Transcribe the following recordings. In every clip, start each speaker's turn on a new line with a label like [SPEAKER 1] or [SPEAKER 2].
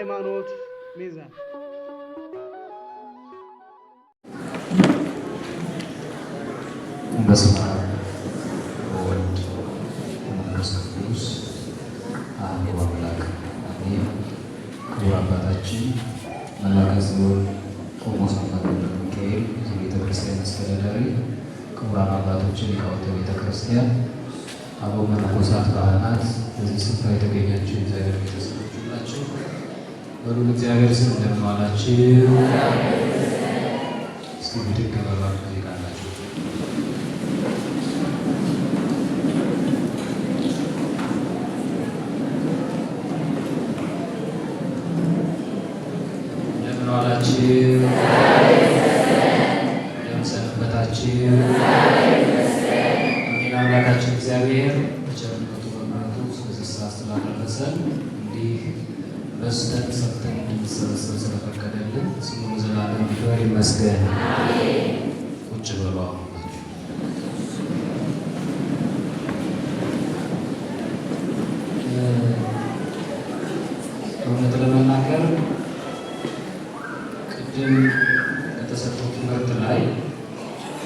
[SPEAKER 1] የሃይማኖት ሚዛን
[SPEAKER 2] በስመ አብ ወወልድ ወመንፈስ ቅዱስ አሐዱ አምላክ አሜን። ክቡር አባታችን መላከ ጽዮን ቆሞስ አባ ገብረ ሚካኤል የቤተ ክርስቲያን አስተዳዳሪ፣ ክቡራን አባቶች ሊቃውንተ ቤተ ክርስቲያን፣ አበው መነኮሳት፣ ካህናት፣ በዚህ ስፍራ የተገኛችሁ የእግዚአብሔር ቤተሰቦች ሁላችሁ በሉል እግዚአብሔር ስም እንደምን ዋላችሁ? እስኪ ብድግ በሉ ጠይቃላችሁ። እንደምን ዋላችሁ? እንደምን ሰነበታችሁ? አሜን። አምላካችን እግዚአብሔር በቸርነቱ በምሕረቱ እስከዚህ ሰዓት ስላደረሰን እንዲህ በስተን ሰጥተን እንድንሰበሰብ ስለፈቀደልን ስሙ ዘላለም ይክበር ይመስገን። ቁጭ በሉ። እውነት ለመናገር ቅድም ከተሰጠው ትምህርት ላይ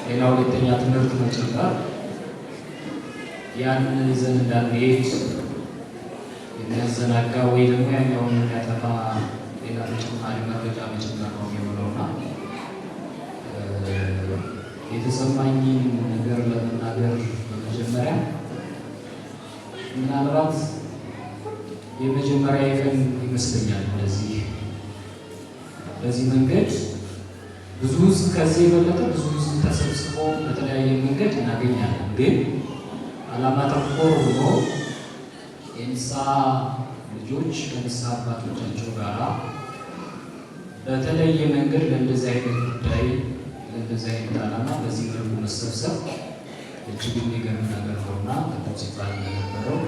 [SPEAKER 2] ሌላ ሁለተኛ ትምህርት መጨመር ያን ይዘን እንዳንሄድ የሚያዘናጋ ወይ ደግሞ ያኛውን የሚያጠፋ ሌላ ተጨማሪ መረጃ መጨመር ነው የሚሆነውና የተሰማኝን ነገር ለመናገር በመጀመሪያ ምናልባት የመጀመሪያ ቀን ይመስለኛል በዚህ መንገድ ብዙ ሕዝብ ከዚህ የበለጠ ብዙ ሕዝብ ተሰብስቦ በተለያየ መንገድ እናገኛለን። ግን ዓላማ ተኮር ሆኖ የንስሐ ልጆች ከንስሐ አባቶቻቸው ጋር በተለየ መንገድ ለእንደዚህ አይነት ጉዳይ ለእንደዚህ አይነት ዓላማ በዚህ መልኩ መሰብሰብ እጅግ የሚገርም ነገር ነውና ቅድም ሲባል እንደነበረው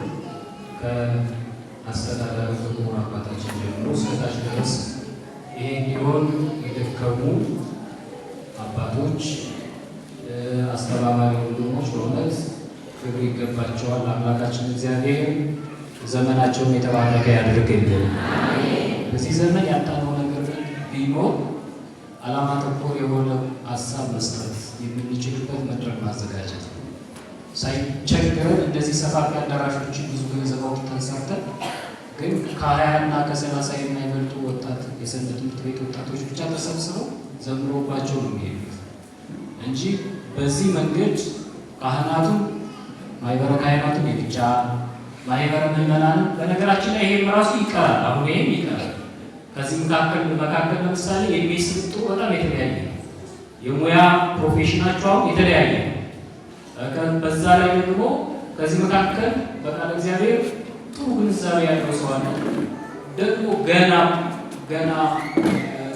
[SPEAKER 2] ከአስተዳዳሪ ክቡር አባታችን ጀምሮ እስከታች ድረስ ይሄ እንዲሆን የደከሙ አባቶች፣ አስተባባሪ ወንድሞች በእውነት ክብር ይገባቸዋል። አምላካችን እግዚአብሔር ዘመናቸውን የተባረከ ያድርግልን። በዚህ ዘመን ያጣነው ነገር ቢኖር ዓላማ ተኮር የሆነ ሀሳብ መስጠት የምንችልበት መድረክ ማዘጋጀት ነው። ሳይቸግረን እንደዚህ ሰፋፊ አዳራሾችን ብዙ ገንዘብ አውጥተን ሰርተን ግን ከ20 እና ከ30 የማይበልጡ ወጣት የሰንበት ትምህርት ቤት ወጣቶች ብቻ ተሰብስበው ዘምሮባቸው ነው የሚሄዱት እንጂ በዚህ መንገድ ካህናቱን ማህበረ ካህናቱን የብቻ ማህበረ ምዕመናን በነገራችን ላይ ይሄም ራሱ ይቀራል። አሁን ይሄም ይቀራል። ከዚህ መካከል ለምሳሌ የእድሜ ስብጥሩ በጣም የተለያየ ነው። የሙያ ፕሮፌሽናቸው የተለያየ ነው። በዛ ላይ ደግሞ ከዚህ መካከል በቃል እግዚአብሔር ጥሩ ግንዛቤ ያለው ሰው አለ። ደግሞ ገና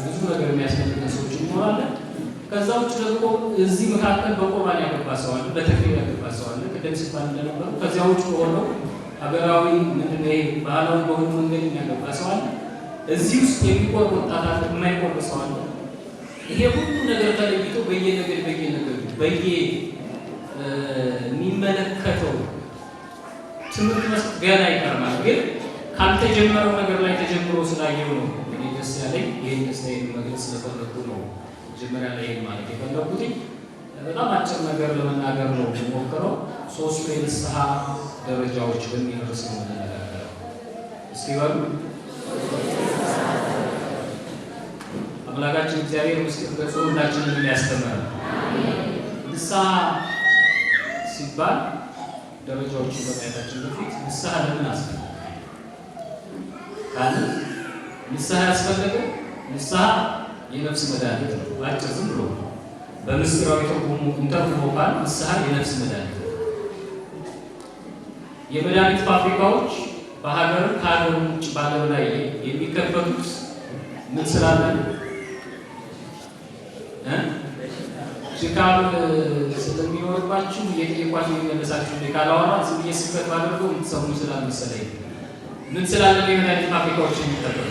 [SPEAKER 2] ብዙ ነገር የሚያስፈልገን ሰዎች ይኖራለን። ከዛ ውጭ ደግሞ እዚህ መካከል በቁርባን ያገባ ሰው አለ፣ በተክሊል ያገባ ሰው አለ። ቅድም ሲባል እንደነበረው ከዚያ ውጭ በሆነው ሀገራዊ ባህላዊ በሆኑ መንገድ የሚያገባ ሰው አለ። እዚህ ውስጥ የሚቆር ወጣት አለ፣ የማይቆር ሰው አለ። ይሄ ሁሉ ነገር ተለይቶ በየነገድ የሚመለከተው ትምህርት መስጠት ገና ይቀርማል። ግን ካልተጀመረው ነገር ላይ ተጀምሮ ስላየው ነው እኔ ደስ ያለኝ። ይህን ደስታዬን መግለጽ ስለፈለኩ ነው መጀመሪያ ላይ ማለት የፈለኩት። በጣም አጭር ነገር ለመናገር ነው የሞከረው። 3 የንስሐ ደረጃዎች በሚል ርዕስ ነው የምንነጋገረው። እስኪ በሉ አምላካችን እግዚአብሔር ምስጢር ገጾ ሁላችንን ያስተምራል። ንስሐ ሲባል ደረጃዎችን በማየታችን በፊት ንስሐ ለምን አስፈለገ ካለ ንስሐ ያስፈለገ ንስሐ የነፍስ መድኃኒት ነው። ባጭር ዝም ብሎ በምስጢራዊ ትርጉሙ እንተርጉሞ ካል ንስሐ የነፍስ መድኃኒት ነው። የመድኃኒት ፋብሪካዎች በሀገር ከሀገር ውጭ ባለው ላይ የሚከፈቱት ምን ስላለ ድካም ስለሚኖርባችሁ የጠየቋችሁ የሚመለሳችሁ ካላወራ ዝም ብዬ ስብከት ባደርገው የምትሰሙ ስላልመሰለኝ ምን ስላለ የመድኃኒት ፋብሪካዎች የሚጠቀሙ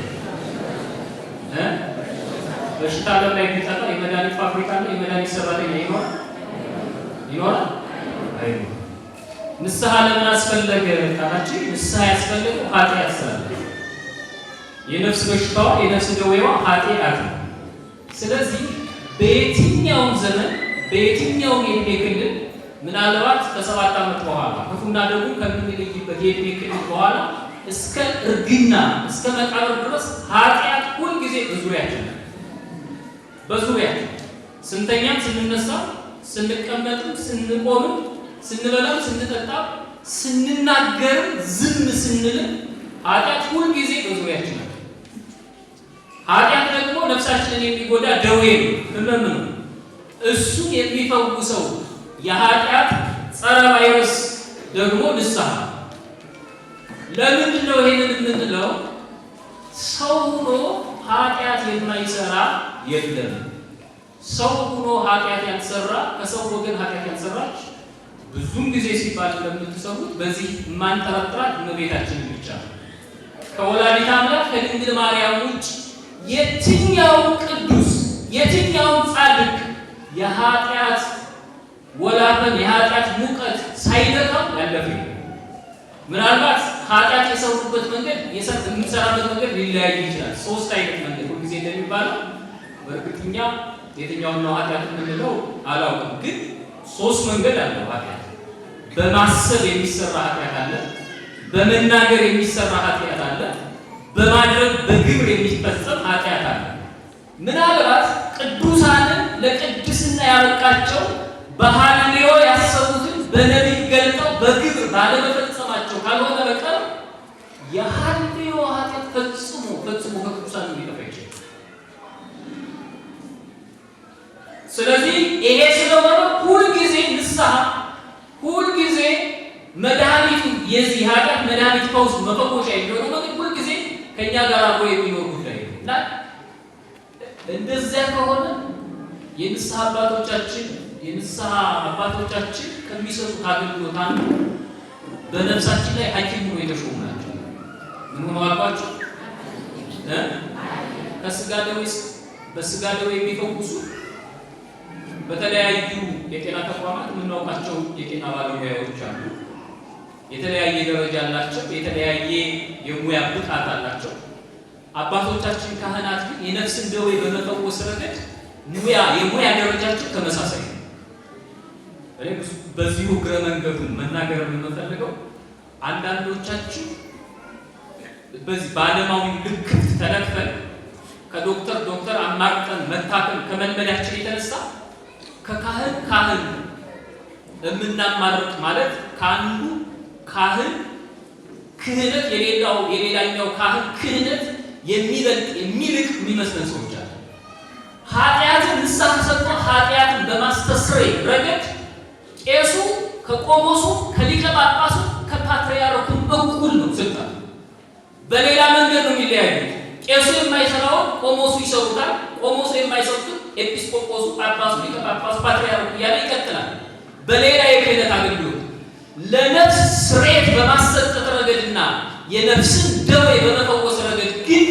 [SPEAKER 2] በሽታ ዓለም ላይ የሚጠፋ የመድኃኒት ፋብሪካ እና የመድኃኒት ሰራተኛ ይኖራል አይኖርም። ንስሐ ለምን አስፈለገ ካላችሁ ንስሐ ያስፈለገው ኃጢአት ስላለ የነፍስ በሽታዋ የነፍስ ደዌዋ ኃጢአት ነው። ስለዚህ በየትኛውም ዘመን በየትኛውም የዕድሜ ክልል ምናልባት ከ7 ዓመት በኋላ ክፉና ደጉ ከምንለይበት የዕድሜ ክልል በኋላ እስከ እርግና እስከ መቃብር ድረስ ኃጢአት ሁልጊዜ በዙሪያችን ነው። በዙሪያችን ስንተኛም ስንነሳ ስንቀመጥም ስንቆምም ስንበላም ስንጠጣም ስንናገርም ዝም ስንልም ኃጢአት ሁልጊዜ በዙሪያችን ነው። ኃጢአት ደግሞ ነፍሳችንን የሚጎዳ ደዌ ነው፣ ህመም ነው። እሱን የሚፈውሰው የኃጢአት ጸረ ቫይረስ ደግሞ ንስሐ። ለምንድን ነው ይሄንን የምንለው? ሰው ሆኖ ኃጢአት የማይሰራ የለም። ሰው ሆኖ ኃጢአት ያልሰራ ከሰው ወገን ኃጢአት ያልሰራች ብዙም ጊዜ ሲባል እንደምትሰሙት በዚህ ማንጠረጥራት እመቤታችንን ብቻ ነው። ከወላዲተ አምላክ ከድንግል ማርያም ውጭ የትኛው ቅዱስ የትኛው ጻድቅ የኃጢአት ወላፈን የኃጢአት ሙቀት ሳይነካው ያለፈ ምናልባት ኃጢአት የሰሩበት መንገድ የምንሰራበት መንገድ ሊለያይ ይችላል። 3 አይነት መንገድ ሁልጊዜ እንደሚባለው በእርግጠኛ የትኛውን ነው ኃጢአት የምንለው አላውቅም፣ ግን 3 መንገድ አለው ኃጢአት። በማሰብ የሚሰራ ኃጢአት አለ፣ በመናገር የሚሰራ ኃጢአት አለ፣ በማድረግ በግብር የሚፈጸም ኃጢአት አለ። ምናልባት ቅዱሳንን ለቅድስና ያበቃቸው በሐልዮ ያሰቡትን በነቢይ ገልጠው በግብር ባለመፈጸማቸው ካልሆነ በቀር የሐልዮ ኃጢአት ፈጽሞ ከቅዱሳን ሊጠፋ ይችላል። ስለዚህ ይሄ ስለሆነ ሁልጊዜ ንስሐ ሁልጊዜ መድኃኒቱ የዚህ ኃጢአት መድኃኒት ፈውስ መፈወሻ የሚሆነው ነገር ሁልጊዜ ከእኛ ጋር አብሮ የሚኖር ጉዳይ ነው እና እንደዚያ ከሆነ የንስሐ አባቶቻችን ከሚሰጡት አገልግሎት አንዱ በነፍሳችን ላይ ሐኪም ሆኖ የተሾሙ ናቸው። ምን ሆኖ አልኳቸው? በስጋ ደዌ የሚፈውሱ በተለያዩ የጤና ተቋማት የምናውቃቸው የጤና ባለሙያዎች አሉ። የተለያየ ደረጃ አላቸው፣ የተለያየ የሙያ ብቃት አላቸው። አባቶቻችን ካህናት ግን የነፍስን ደዌ በመፈወስ ረገድ የሙያ ደረጃቸው ተመሳሳይ ነው። በዚሁ እግረ መንገዱን መናገር የምንፈልገው አንዳንዶቻችን በዚህ በዓለማዊ ልክፍት ተለክፈን ከዶክተር አማርጠን መታከም ከመልመዳችን የተነሳ ከካህን የምናማርጥ ማለት ከአንዱ ካህን ክህነት የሌላኛው ካህን ክህነት የሚልቅ የሚመስለን ሰዎች አሉ። ኃጢአትን ንስሐ ሰጥቶ ኃጢአትን በማስተስረይ ረገድ ቄሱ ከቆሞሱ ከሊቀ ጳጳሱ ከፓትርያርኩ እኩል ነው ስልጣን። በሌላ መንገድ ነው የሚለያዩት። ቄሱ የማይሰራውን ቆሞሱ ይሰሩታል። ቆሞሱ የማይሰሩትን ኤጲስቆጶሱ፣ ጳጳሱ፣ ሊቀ ጳጳሱ፣ ፓትርያርኩ እያለ ይቀጥላል። በሌላ የክህነት አገልግሎት ለነፍስ ስርየት በማሰጠት ረገድና የነፍስን ደዌ በመፈወስ ረገድ ግን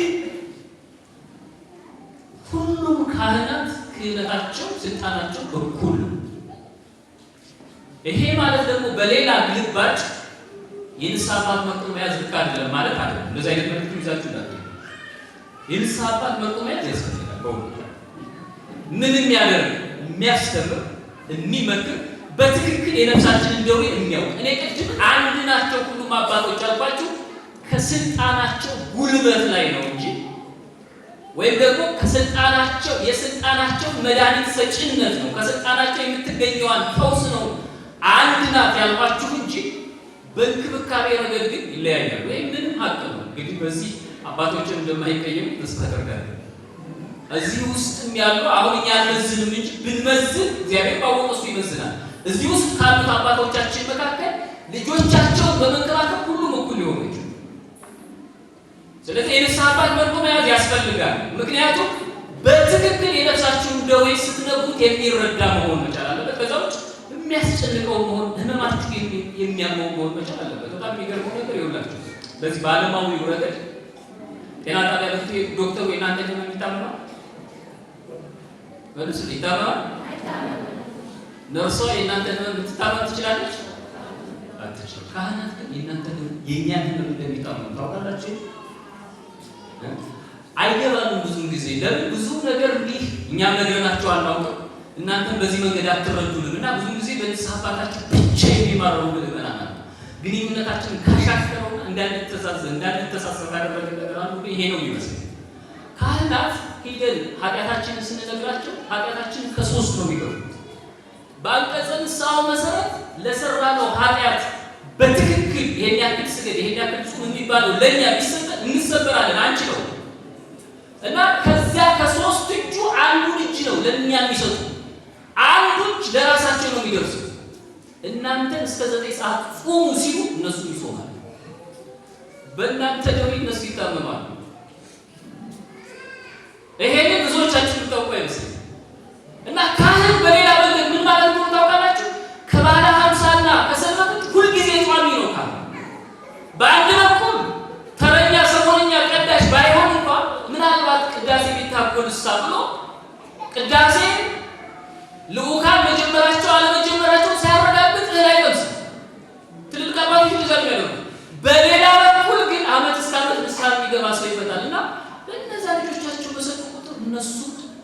[SPEAKER 2] ሁሉም ካህናት ክህነታቸው ስልጣናቸው እኩል ነው። ይሄ ማለት ደግሞ በሌላ ግልባጭ የንስሐ አባት መርጦ መያዝ ልክ አይደለም ማለት አይደለም። እንደዚህ አይነት መልዕክት ይዛችሁ እንዳትሉ። የንስሐ አባት መርጦ መያዝ ያስፈልጋል። በእውነት ምንም ያደርግ የሚያስተምር የሚመክር በትክክል የነፍሳችንን ደዌ የሚያውቅ። እኔ ቅድም አንድ ናቸው ሁሉም አባቶች አልኳችሁ ከስልጣናቸው ጉልበት ላይ ነው እንጂ ወይም ደግሞ የስልጣናቸው መድኃኒት ሰጭነት ነው ከስልጣናቸው የምትገኘዋን ፈውስ ነው አንድ ናት ያልኳችሁ እንጂ በእንክብካቤ ረገድ ግን ይለያያሉ። ወይም ምንም ሀቅ ነው። እንግዲህ በዚህ አባቶችን እንደማይቀየሙ ተስፋ አደርጋለሁ። እዚህ ውስጥም ያሉ አሁን እኛ አንመዝንም እንጂ ብንመዝን እግዚአብሔር ባወቀው እሱ ይመዝናል። እዚህ ውስጥ ካሉት አባቶቻችን መካከል ልጆቻቸውን በመንከባከብ ሁሉም እኩል ሊሆኑ ይችላል። ስለዚህ የንስሐ አባት መርጦ መያዝ ያስፈልጋል። ምክንያቱም በትክክል የነፍሳችሁን ደዌ ስትነግሩት የሚረዳ መሆን መቻል አለበት። ከዛ ውጭ የሚያስጨንቀው መሆን ህመማችሁ የሚያመው መሆን መቻል አለበት። በጣም የሚገርመው ነገር ይኸውላችሁ በዚህ በዓለማዊ ረገድ ጤና ጣቢያ ለፍትሄ ዶክተሩ የእናንተ ህመም ይታመማል በልስ ይታመማል። ነርሷ የእናንተ ህመም ልትታመም ትችላለች አትችልም። ካህናት ግን የእናንተ የእኛን ህመም እንደሚታመሙ ታውቃላችሁ።
[SPEAKER 1] አይገባንም ብዙ ጊዜ። ለምን ብዙ ነገር እንዲህ እኛም ነግረናቸው አናውቅም፣ እናንተም በዚህ መንገድ አትረዱንም እና ብዙ ጊዜ በንስሐ አባታችን ብቻ የሚማረው ምዕመናን ግንኙነታችንን ካሻከረውና እንዳንተሳሰብ ካደረገ ነገር አንዱ ይሄ ነው የሚመስለው። ካህናት ሂደን ኃጢአታችንን ስንነግራቸው ኃጢአታችንን ከሶስት ነው የሚገቡት። በአንቀጸ ንስሐው መሰረት ለሰራነው ኃጢአት በትክክል ይሄን ያክል ስገድ ይሄን ያክል ጹም የሚባለው ለእኛ ቢሰጠን እንሰበራለን አንችለው እና ከዚያ ከሶስት እጁ አንዱን እጅ ነው ለእኛ የሚሰጡ፣ አንዱ እጅ ለራሳቸው ነው የሚደርሱት። እናንተን እስከ 9 ሰዓት ጾሙ ሲሉ እነሱ ይጾማሉ። በእናንተ ደግሞ እነሱ ይታመማሉ። ይሄን ብዙዎቻችን ታውቁ አይመስልም። እና ካህን በሌላ መንገድ ምን ማለት ነው ታውቃላችሁ? ከባለ 50 እና ከሰንበት ሁልጊዜ ጿሚ ነው ካህን። በአንድ በኩል ተረኛ ሰሞንኛ ቀዳሽ ባይሆን እንኳን ምናልባት ቅዳሴ ቢታጎልሳ ብሎ ቅዳሴ ልኡካን መጀመራቸው አለመጀመራቸው ሲያረጋግጥ አይቀምስ ትልልቅ አባቶች ይዘው ያለው። በሌላ በኩል ግን ዓመት እስከ ዓመት ንስሐ የሚገባ ሰው ይፈታል እና በእነዛ ልጆቻቸው በሰጡ ቁጥር እነሱ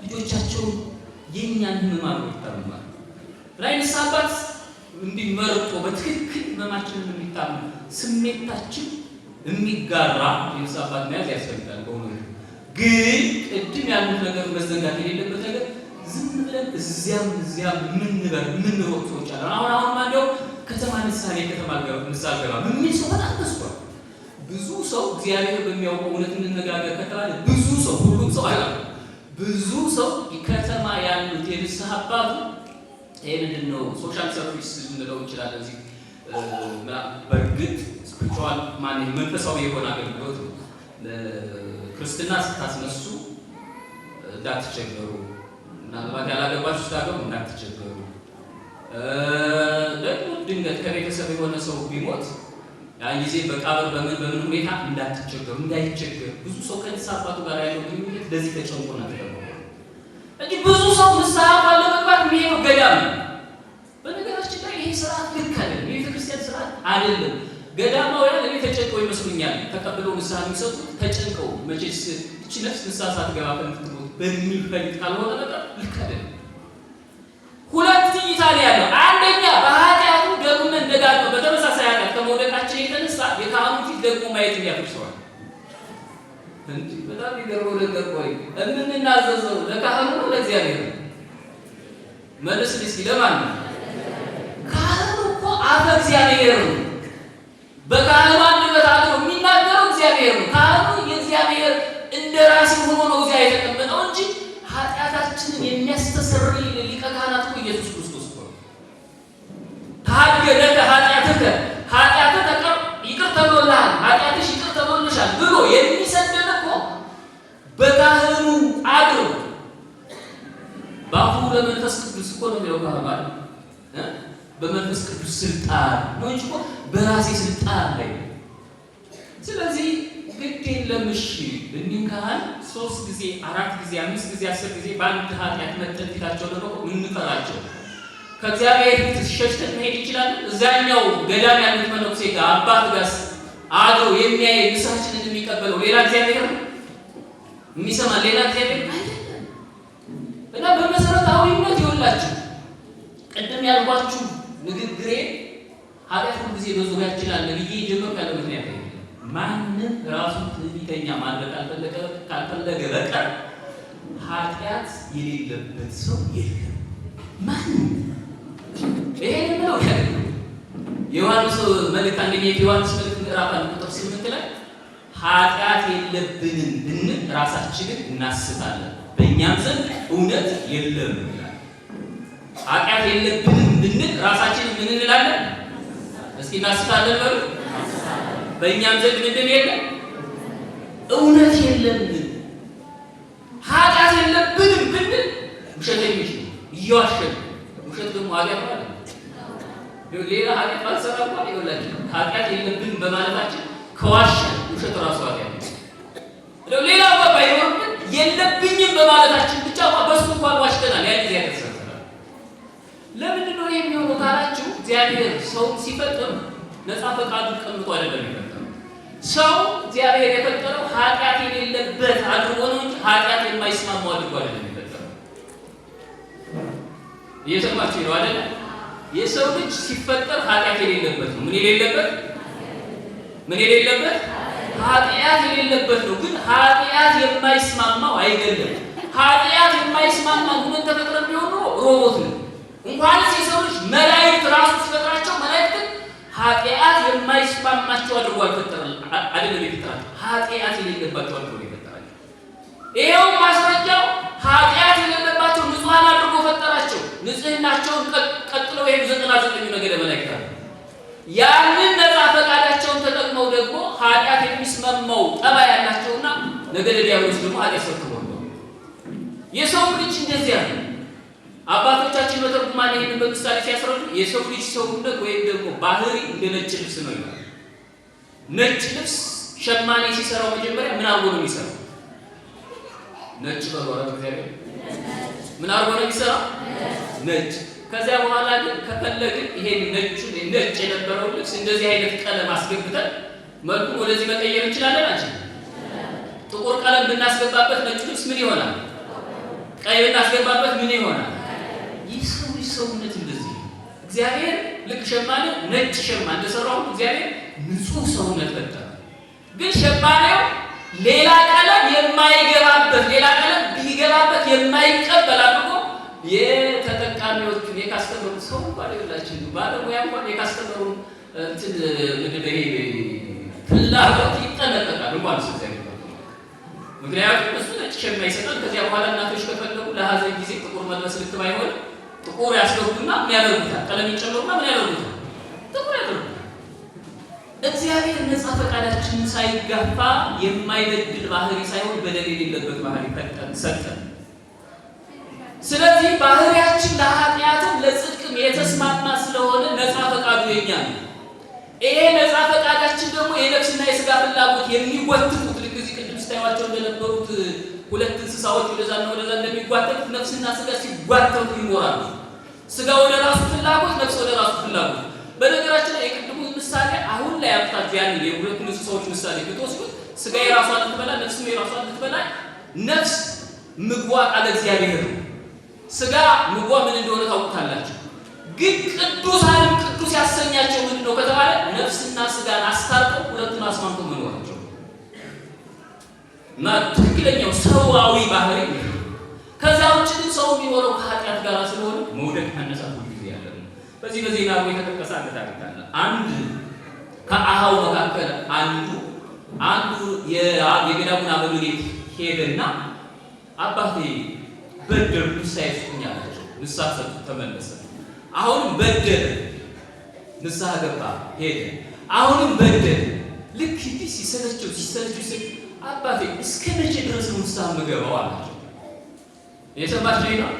[SPEAKER 1] ልጆቻቸው የኛን ህመም ይታመማሉ። ላይ ንስሐ አባት እንዲመርጦ በትክክል ህመማችንን የሚታመም ስሜታችን የሚጋራ የንስሐ አባት መያዝ ያስፈልጋል። በእውነቱ ግን ቅድም ያሉት ነገር መዘንጋት የሌለበት ነገር ዝም ብለን እዚያም የምንሮጥ ሰዎች አሉ። አሁን ማንደው ከተማ ንስሐ ንስሐ ገባ ምን ሰው በጣም ተስቷል። ብዙ ሰው እግዚአብሔር በሚያውቀው እውነት እንነጋገር ከተባለ ብዙ ሰው ሁሉም ሰው አይደለም፣ ብዙ ሰው ከተማ ያሉት የንስሐ አባቱ ይሄ ምንድን ነው ሶሻል ሰርቪስ ልንለው እንችላለን። እዚህ በእርግጥ ስፒሪቹዋል መንፈሳዊ የሆነ አገልግሎት ነው። ክርስትና ስታስነሱ እንዳትቸገሩ፣ ምናልባት ያላገባችሁ ስታገቡ እንዳትቸገሩ፣ ደግሞ ድንገት ከቤተሰብ የሆነ ሰው ቢሞት ያን ጊዜ በቃብር በምን ሁኔታ እንዳትቸገሩ እንዳይቸገር ብዙ ሰው ከንስሐ አባቱ ጋር ያለው ግንኙነት ለዚህ ተጨንቆ ነው ተደረገው እንጂ ብዙ ሰው ንስሐ ባለ መግባት የሚሄደው ገዳም ነው። በነገራችን ላይ ይሄ ስርዓት ልክ አይደለም፣ የቤተ ክርስቲያን ስርዓት አይደለም። ገዳማውያን እኔ ተጨንቀው ይመስሉኛል ተቀብለው ንስሐ የሚሰጡት ተጨንቀው መቼስ እቺ ነፍስ ንስሐ ሳትገባ ከምትሞት በሚል ፈሊጥ ካልሆነ በቃ ልክ አይደለም። ሁለት እይታ ነው ያለው። አንደኛ በኃጢአቱ ደግሞ እንደጋለው በተመሳሳይ ኃጢአት ከመውደቃችን የተነሳ የካህኑ ፊት ደግሞ ማየት ያፈርሰዋል። እንዴ በጣም ይገርመው ነገር ቆይ እንናዘዘው ለካህኑ ነው ለእግዚአብሔር ነው? መልስ እስኪ ለማን ነው? ካህኑ እኮ አፈ እግዚአብሔር ነው። በካህኑ አንደበት አድሮ የሚናገረው እግዚአብሔር ነው። ካህኑ የእግዚአብሔር እንደራሴ ሆኖ ነው እዚያ የተቀመጠው እንጂ ኃጢአታችንን የሚያስተሰርይ ሊቀ ካህናት ነው ኢየሱስ ክርስቶስ ነው። ታገደከ ኃጢአትከ ኃጢአትህ ይቅር ተብሎልሃል፣ ኃጢአትሽ ይቅር ተብሎልሻል ብሎ የሚሰደድ እኮ በካህኑ አድሮ በአፉ ለመንፈስ ቅዱስ እኮ ነው የሚለው ካህኑ ማለት በመንፈስ ቅዱስ ስልጣን ነው እንጂ እኮ በራሴ ስልጣን ላይ። ስለዚህ ግድ የለም እሺ እንዲህ ካህን 3 ጊዜ 4 ጊዜ 5 ጊዜ 10 ጊዜ በአንድ ኃጢአት መጠን ፊታቸው ደግሞ እንፈራቸው ከእግዚአብሔር ፊት ሸሽተን መሄድ ይችላል። እዛኛው ገዳም ያሉት መነኩሴ ጋር አባት ጋር አድሮ የሚያይ ንስሐችንን የሚቀበለው ሌላ እግዚአብሔር ነው የሚሰማ ሌላ እግዚአብሔር አይደለም። እና በመሰረታዊነት ይወላችሁ ቅድም ያልኳችሁ ንግግሬ ኃጢአት ሁሉ ጊዜ በዙሪያችን አለ ብዬ ጀመርኩ ያለ ምክንያት ነው። ማንም ራሱ ትዕቢተኛ ማድረግ ካልፈለገ በቀር ኃጢአት የሌለበት ሰው የለም። ማንም ይሄን ነው ያለው። ዮሐንስ መልእክት አንደኛ ዮሐንስ መልእክት ምዕራፍ 1:8 ላይ ኃጢአት የለብንም ብንል ራሳችንን እናስታለን፣ በእኛም ዘንድ እውነት የለም ይላል። ኃጢአት የለብንም ብንል ራሳችንን ምን እንላለን? እስኪ እናስታለን በሉ። በእኛም ዘንድ ምንድን የለም? እውነት የለም። ኃጢአት የለብንም ብንል ውሸተኞች ነው፣ እየዋሸን። ውሸት ደግሞ ኃጢአት ማለት ነው። ሌላ ኃጢአት ባልሰራ እንኳን ይኸውላችሁ ኃጢአት የለብንም በማለታችን ከዋሸን ውሸት ራሱ ኃጢአት ነው። ሌላ ባይኖርብን የለብኝም በማለታችን ብቻ በሱ እንኳን ዋሽተናል። ያ ጊዜ ያተሰራል። ለምንድን ነው የሚሆነው ካላችሁ እግዚአብሔር ሰውን ሲፈጥር ነፃ ፈቃዱ ቀምጦ አይደለም የፈጠረው። ሰው እግዚአብሔር የፈጠረው ኃጢአት የሌለበት አድርጎ ነው እንጂ ኃጢአት የማይስማማው አድርጎ አይደለም የፈጠረው። እየሰማችሁ ነው አይደል? የሰው ልጅ ሲፈጠር ኃጢአት የሌለበት ነው። ምን የሌለበት? ኃጢአት የሌለበት ነው። ግን ኃጢአት የማይስማማው አይደለም። ኃጢአት የማይስማማው ምን ተፈጥሮ ቢሆን ሮቦት ነው። እንኳንስ የሰው ልጅ መላእክት ራሱ ሲፈጥራቸው መላእክት ኃጢአት የማይስማማቸው አድርጎ አልፈጠረም አይደለም የፈጠራቸው፣ ኃጢአት የሌለባቸው አድርጎ የፈጠራቸው። ይሄው ማስረጃው ኃጢአት የሌለባቸው ንጹሃን አድርጎ ፈጠራቸው። ንጽህናቸውን ቀጥለው ይሄ 99 ነገደ መላእክት አሉ። ያንን ነፃ ፈቃዳቸውን ተጠቅመው ደግሞ ኃጢአት የሚስማማው ጠባይ ያላቸውና ነገደ ዲያብሎስ ደግሞ ኃጢአት ሰርተው ነው። የሰው ልጅ እንደዚያ ነው። አባቶቻችን በተርጉማን ይሄንን በምሳሌ ሲያስረዱ የሰው ልጅ ሰውነት ወይም ደግሞ ባህሪ እንደ ነጭ ልብስ ነው ይላል። ነጭ ልብስ ሸማኔ ሲሰራው መጀመሪያ ምን አርጎ ነው የሚሰራው? ነጭ በወራት እግዚአብሔር ምን አርጎ ነው የሚሰራው? ነጭ። ከዚያ በኋላ ግን ከፈለግን ይሄን ነጭ የነበረው ልብስ እንደዚህ አይነት ቀለም አስገብተን መልኩን ወደዚህ መቀየር እንችላለን አንቺ። ጥቁር ቀለም ብናስገባበት ነጭ ልብስ ምን ይሆናል? ቀይ ብናስገባበት ምን ይሆናል? የሰው ልጅ ሰውነት እንደዚህ ነው። እግዚአብሔር ልክ ሸማኔው ነጭ ሸማ እንደሰራው እግዚአብሔር ንጹህ ሰውነት ፈጠረ። ግን ሸማኔው ሌላ ቀለም የማይገባበት ሌላ ቀለም ቢገባበት የማይቀበል አድርጎ የተጠቃሚዎቹን የካስተመሩ ሰው እንኳን ይላችሁ ባለሙያ እንኳን የካስተመሩ እንትን ለደረይ ፍላጎት ይጠነቀቃል እንኳን ስለዚህ። ምክንያቱም እሱ ነጭ ሸማ ይሰጣል። ከዚያ በኋላ እናቶች ከፈለጉ ለሐዘን ጊዜ ጥቁር መልበስ ልክ ባይሆን ጥቁር ያስገቡና ምን ያደርጉታል? ቀለም ይጨምሩና ምን ያደርጉታል? ጥቁር ያደርጉታል። እግዚአብሔር ነፃ ፈቃዳችንን ሳይጋፋ የማይበድል ባህሪ ሳይሆን በደል የሌለበት ባህሪ ሰጠን። ስለዚህ ባህሪያችን ለኃጢአትም ለጽድቅም የተስማማ ስለሆነ ነፃ ፈቃዱ የኛ ነው። ይሄ ነፃ ፈቃዳችን ደግሞ የነፍስና የስጋ ፍላጎት የሚወትፉት ልክ እዚህ ቅድም ስታዩዋቸው እንደነበሩት ሁለት እንስሳዎች ወደዛና ወደዛ እንደሚጓተቱት ነፍስና ስጋ ሲጓተቱ ይኖራሉ። ስጋ ወደ ራሱ ፍላጎት፣ ነፍስ ወደ ራሱ ፍላጎት። በነገራችን ላይ የቅድሙ ምሳሌ አሁን ላይ አጥታችሁ ያን የሁለቱ እንስሳዎች ምሳሌ ብትወስዱት ስጋ የራሷን ልትበላ፣ ነፍስ የራሷን ልትበላ። ነፍስ ምግቧ ቃለ እግዚአብሔር ነው። ስጋ ምግቧ ምን እንደሆነ ታውቁታላችሁ። ግን ቅዱሳንም ቅዱስ ያሰኛቸው ምንድን ነው ከተባለ ነፍስና ስጋን አስታርቀው ሁለቱን አስማምቶ መኖራቸው እና ትክክለኛው ሰዋዊ ባህሪ ነው። ከዛ ውጭ ግን ሰው የሚኖረው ከኃጢአት ጋር ስለሆነ መውደቅ መነሳት ሁሉ ጊዜ ያለ ነው። በዚህ በዜና ወይ የተጠቀሰ አንድ ታሪክ አለ። አንድ ከአሃው መካከል አንዱ የገዳሙን አበሎኔት ሄደና አባቴ በደል ንስሐ ይስጡኝ አላቸው። ንስሐ ሰጡት፣ ተመለሰ። አሁንም በደለ፣ ንስሐ ገባ፣ ሄደ። አሁንም በደለ። ልክ እንዲህ ሲሰለቸው አባቴ እስከ መቼ ድረስ ነው ንስሐ የምገባው አላቸው። የሰማችሁ ነው።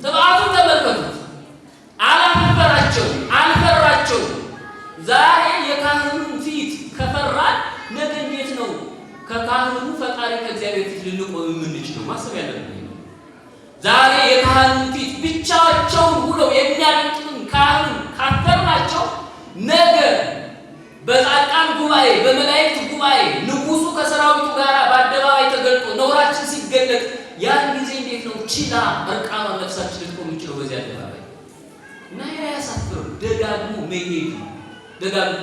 [SPEAKER 1] ጥባቱን ተመልከቱት። አልፈራቸው። ዛሬ የካህኑን ፊት ከፈራን ነገ እንዴት ነው ከካህኑ ፈጣሪ ከእግዚአብሔር ፊት ልንቆም የምንችለው? ማሰብ ያለብን ዛሬ የካህኑን ፊት ብቻቸውን ሁለው የሚያደርጉትን ካህኑ ካፈርናቸው ነገ በጻድቃን ጉባኤ በመላእክት ጉባኤ ንጉሱ ከሰራዊቱ ጋር በአደባባይ ተገልጦ ነውራችን ሲገለጥ ያን ጊዜ እንዴት ነው ችላ እርቃኗን ነፍሳችን ልትቆም የምችለው በዚህ አደባባይ? እና ያሳፍር ደጋግሞ መሄድ ደጋግሞ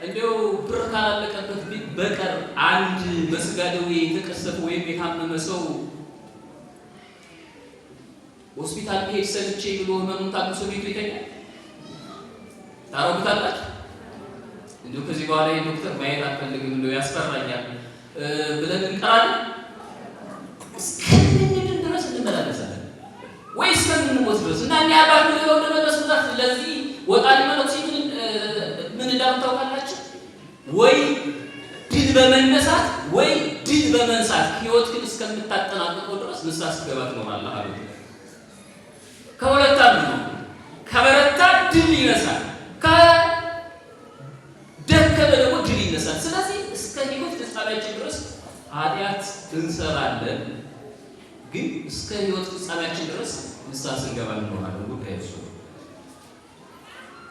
[SPEAKER 1] እንደው ብር ካላለቀበት በቀር አንድ በስጋ ደዌ የተቀሰፈ ወይም የታመመ ሰው ሆስፒታል መሄድ ሰልቼ ብሎ ህመሙን ታግሶ ቤቱ ይተኛል? ታረጉታላችሁ? እንደው ከዚህ በኋላ ዶክተር ማየት አልፈልግም እንደው ያስፈራኛል ብለን እንቀራለን? እስከምን ድረስ እንመላለሳለን ወይ እስከምንሞት ድረስ? እና እኛ አባት ነው እንደመለሱ ዛት ለዚህ ወጣ ሊመለኩ ምን እንዳምታውቃላችሁ? ወይ ድል በመነሳት ወይ ድል በመንሳት ህይወት ግን እስከምታጠናቅቀው ድረስ ንስሐ ስትገባ ትኖራለህ አሉ። ከሁለት አንዱ ነው። ከበረታ ድል ይነሳል፣ ከደከመ ደግሞ ድል ይነሳል። ስለዚህ እስከ ህይወት ፍጻሜያችን ድረስ ኃጢአት እንሰራለን፣ ግን እስከ ህይወት ፍጻሜያችን ድረስ ንስሐ ስንገባ እንኖራለን። ጉዳይ እሱ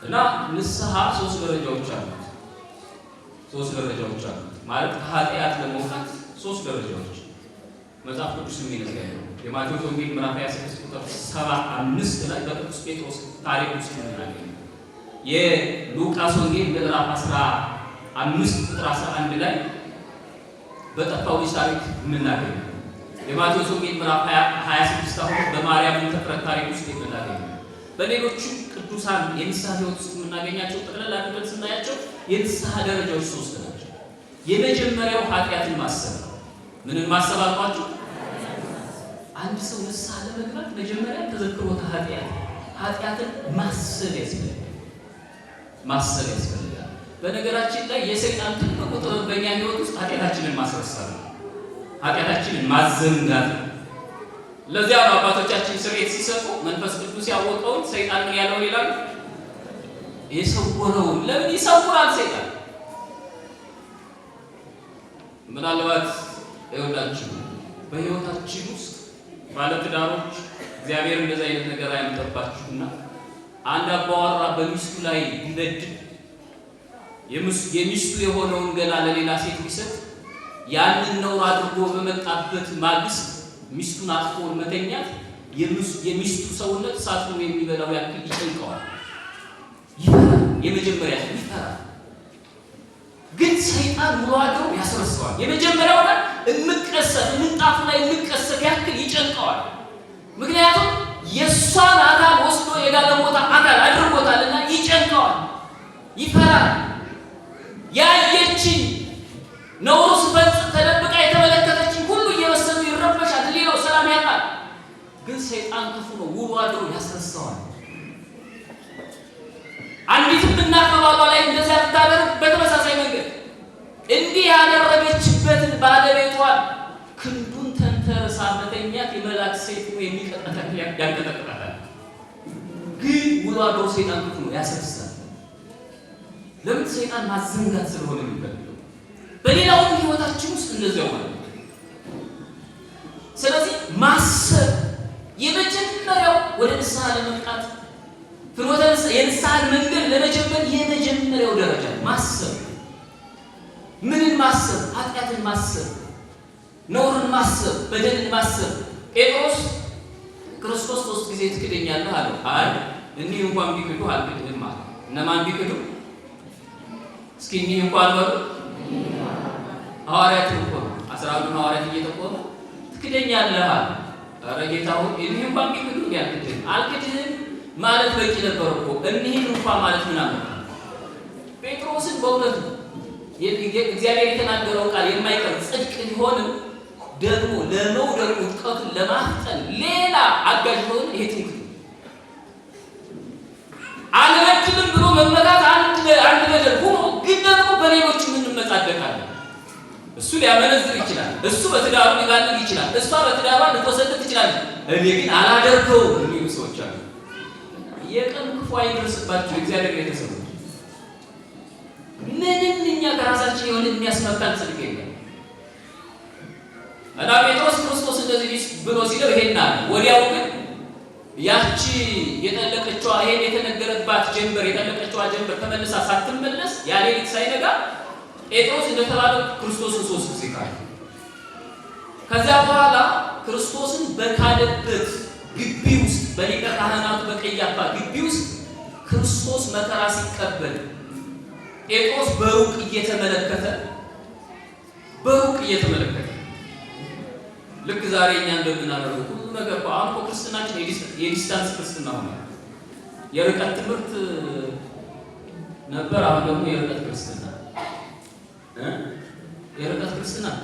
[SPEAKER 1] እና ንስሐ 3 ደረጃዎች አሉት። ሶስት ደረጃዎች አሉ ማለት ከኃጢአት ለመውጣት ሶስት ደረጃዎች መጽሐፍ ቅዱስ የሚነግረን ነው። የማቴዎስ ወንጌል ምዕራፍ 26 ቁጥር 75 ላይ በቅዱስ ጴጥሮስ ታሪክ ውስጥ እናገኛለን። የሉቃስ ወንጌል ምዕራፍ 15 ቁጥር 11 ላይ በጠፋው ልጅ ታሪክ የምናገኘው የማቴዎስ ወንጌል ምዕራፍ 26 አሁን በማርያም ተፍረት ታሪክ ውስጥ የምናገኘው በሌሎቹ ቅዱሳን የንስሐ ሕይወት ውስጥ የምናገኛቸው ጠቅላላ አድርገን ስናያቸው የንስሐ ደረጃዎች ሶስት ናቸው። የመጀመሪያው ኃጢአትን ማሰብ ነው። ምንን ማሰብ አልኳችሁ? አንድ ሰው ንስሐ ለመግባት መጀመሪያ ተዘክሮተ ኃጢአትን ማሰብ ያስፈልጋል። ማሰብ ያስፈልጋል። በነገራችን ላይ የሰይጣን ትልቁ ጥበብ በእኛ ሕይወት ውስጥ ኃጢአታችንን ማስረሳት ነው። ኃጢአታችንን ማዘንጋት ነው። ለዚያ ነው አባቶቻችን ስርየት ሲሰጡ መንፈስ ቅዱስ ያወቀውን ሰይጣን ምን ያለውን ይላሉ? የሰወረውን። ለምን ይሰውራል ሰይጣን? ምናልባት ይኸውላችሁ በሕይወታችን ውስጥ ባለትዳሮች እግዚአብሔር እንደዚህ አይነት ነገር አያምጣባችሁና አንድ አባወራ በሚስቱ ላይ ቢበድል የሚስቱ የሆነውን ገና ለሌላ ሴት ቢሰጥ ያንን ነውር አድርጎ በመጣበት ማግስት ሚስቱን አጥፎ መተኛት የሚስቱ ሰውነት እሳቱን የሚበላው ያክል ይጨንቀዋል፣ ይፈራል። የመጀመሪያ ይፈራል። ግን ሰይጣን ሙሉ አድሮ ያስረሳዋል። የመጀመሪያው ላይ እንቀሰፍ ምንጣፉ ላይ እንቀሰፍ ያክል ይጨንቀዋል። ምክንያቱም የሷን አካል ወስዶ የጋለሞታ አካል አድርጎታልና ይጨንቀዋል፣ ይፈራል። ያየችን ነውሩ ስፈጽም ተደብቃ የተመለከተችን ሁሉ እየወሰዱ ይረበሻል፣ ሌላው ሰላም ያጣል። ግን ሰይጣን ክፉ ነው፣ ውሎ አድሮ ያስረሳዋል። አንዲትም እናት በባሏ ላይ እንደዚያ ብታደርግ በተመሳሳይ መንገድ እንዲህ ያደረገችበትን ባለቤቷን ክንዱን ተንተርሳ መተኛት የመላክ ሰይፍ ነው የሚቀጠቀጥ ያንቀጠቅጣታል። ግን ውሎ አድሮ ሰይጣን ክፉ ነው፣ ያስረሳል። ለምን? ሰይጣን ማዘንጋት ስለሆነ የሚፈልገው። በሌላው ህይወታችን ውስጥ እንደዚያው ማለት ነው። ስለዚህ ማሰብ የመጀመሪያው ወደ ንስሐ ለመምጣት ፍኖተ የንስሐን መንገድ ለመጀመር የመጀመሪያው ደረጃ ማሰብ። ምንን ማሰብ? ኃጢአትን ማሰብ፣ ነውርን ማሰብ፣ በደልን ማሰብ። ጴጥሮስ ክርስቶስ 3 ጊዜ ትክደኛለህ አለው። አይ እኒህ እንኳን ቢክዱ አልክድህም አለ። እነማን ቢክዱ? እስኪ እኒህ እንኳን በሉ። ሐዋርያት እኮ 11 ሐዋርያት እየተቆሙ ትክደኛለህ አለ። ኧረ ጌታ ሆይ እኒህ እንኳን ቢክዱ ያልክድህም አልክድህም ማለት በቂ ነበር እኮ። እኒህን እንኳን ማለት ምን አለ? ጴጥሮስን በእውነት እግዚአብሔር የተናገረው ቃል የማይቀር ጽድቅ ቢሆንም ደግሞ ለመውደቅ ውድቀቱን ለማፍጠን ሌላ አጋዥ ሆነ። ይሄ ትንክት አልበድልም ብሎ መመታት አንድ ነገር ሆኖ ግን ደግሞ በሌሎች እንመጻደቃለን። እሱ ሊያመነዝር ይችላል፣ እሱ በትዳሩ ሊጋልግ ይችላል፣ እሷ በትዳሯ ልትወሰድት ትችላለች። እኔ ግን አላደርገውም የሚሉ ሰዎች አሉ። የቀን ክፉ አይደርስባቸው እግዚአብሔር ቤተሰቦች። ምንም እኛ ከራሳችን የሆነ የሚያስመካን ጽድቅ የለም። እና ጴጥሮስ ክርስቶስ እንደዚህ ብሎ ሲለው ይሄና ወዲያው ግን ያቺ የጠለቀችዋ ይሄን የተነገረባት ጀንበር የጠለቀችዋ ጀንበር ተመልሳ ሳትመለስ ያ ሌሊት ሳይነጋ ጴጥሮስ እንደተባለው ክርስቶስን 3 ጊዜ ካደ። ከዚያ በኋላ ክርስቶስን በካደበት ግቢ ውስጥ በሊቀ ካህናቱ በቀያፋ ግቢ ውስጥ ክርስቶስ መከራ ሲቀበል ጴጥሮስ በሩቅ እየተመለከተ ልክ ዛሬ እኛ እንደምናደርገው ሁሉ ነገር አሁን ክርስትናችን የዲስታንስ ክርስትና ሆነ። የርቀት ትምህርት ነበር፣ አሁን ደግሞ የርቀት ክርስትና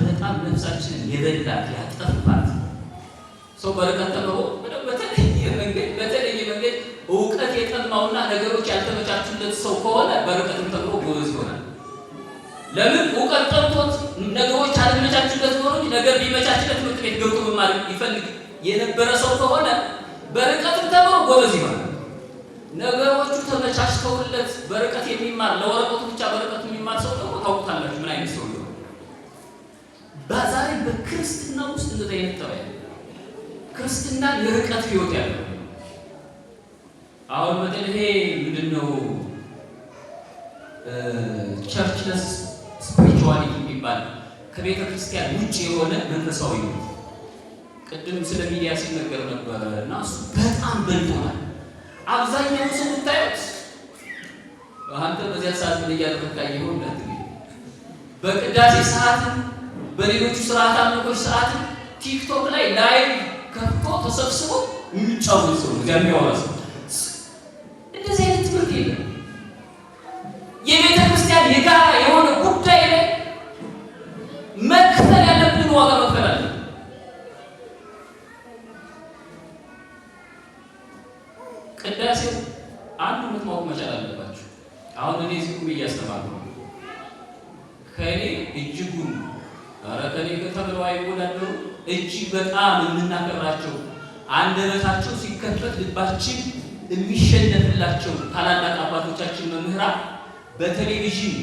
[SPEAKER 1] በጣም ነፍሳችንን የበላት ያጠፋት። ሰው በርቀት ተምሮ በተለየ መንገድ እውቀት የጠማውና ነገሮች ያልተመቻቹለት ሰው ከሆነ በርቀትም ተምሮ ጎበዝ ይሆናል። ለምን? እውቀት ጠምቶት ነገሮች አልተመቻቹለት ሆኖ ነገር ቢመቻችለት ትምህርት ቤት ገብቶ መማር ይፈልግ የነበረ ሰው ከሆነ በርቀትም ተምሮ ጎበዝ ይሆናል። ነገሮቹ ተመቻችተውለት በርቀት የሚማር ለወረቀቱ ብቻ በርቀት የሚማር ሰው ደግሞ ታውቁታላችሁ ምን አይነት ሰው ነው። በዛሬ በክርስትና ውስጥ እንደዚህ አይነት ተባይ ክርስትና የርቀት ህይወት ያለው አሁን በተለይ ምንድነው ቸርችለስ ስፒሪቹዋሊቲ የሚባል ከቤተ ክርስቲያን ውጭ የሆነ መንፈሳዊ ነው። ቅድም ስለ ሚዲያ ሲነገር ነበር እና እሱ በጣም በልቶናል። አብዛኛው ሰው የምታዩት አንተ በዚያ ሰዓት ምን እያደረግህ ይሆን ለትግል በቅዳሴ ሰዓት በሌሎቹ ስርዓት አምልኮች ሰዓት ቲክቶክ ላይ ላይቭ ከፍቶ ተሰብስቦ የሚጫወት ሰው ነው የሚያወራ ሰው። እንደዚህ አይነት ትምህርት የለም። የቤተ ክርስቲያን የጋራ የሆነ ጉዳይ ላይ መክፈል ያለብን ዋጋ መክፈል አለ። ቅዳሴው አንዱ ማወቅ መቻል አለባችሁ። አሁን እኔ እዚህ ቁም እያስተማርኩ ነው። ከእኔ እጅጉን ከእኔ ከተብለው አይወዳደሩ እጅግ በጣም የምናከብራቸው አንደበታቸው ሲከፈት ልባችን የሚሸነፍላቸው ታላላቅ አባቶቻችን መምህራን በቴሌቪዥን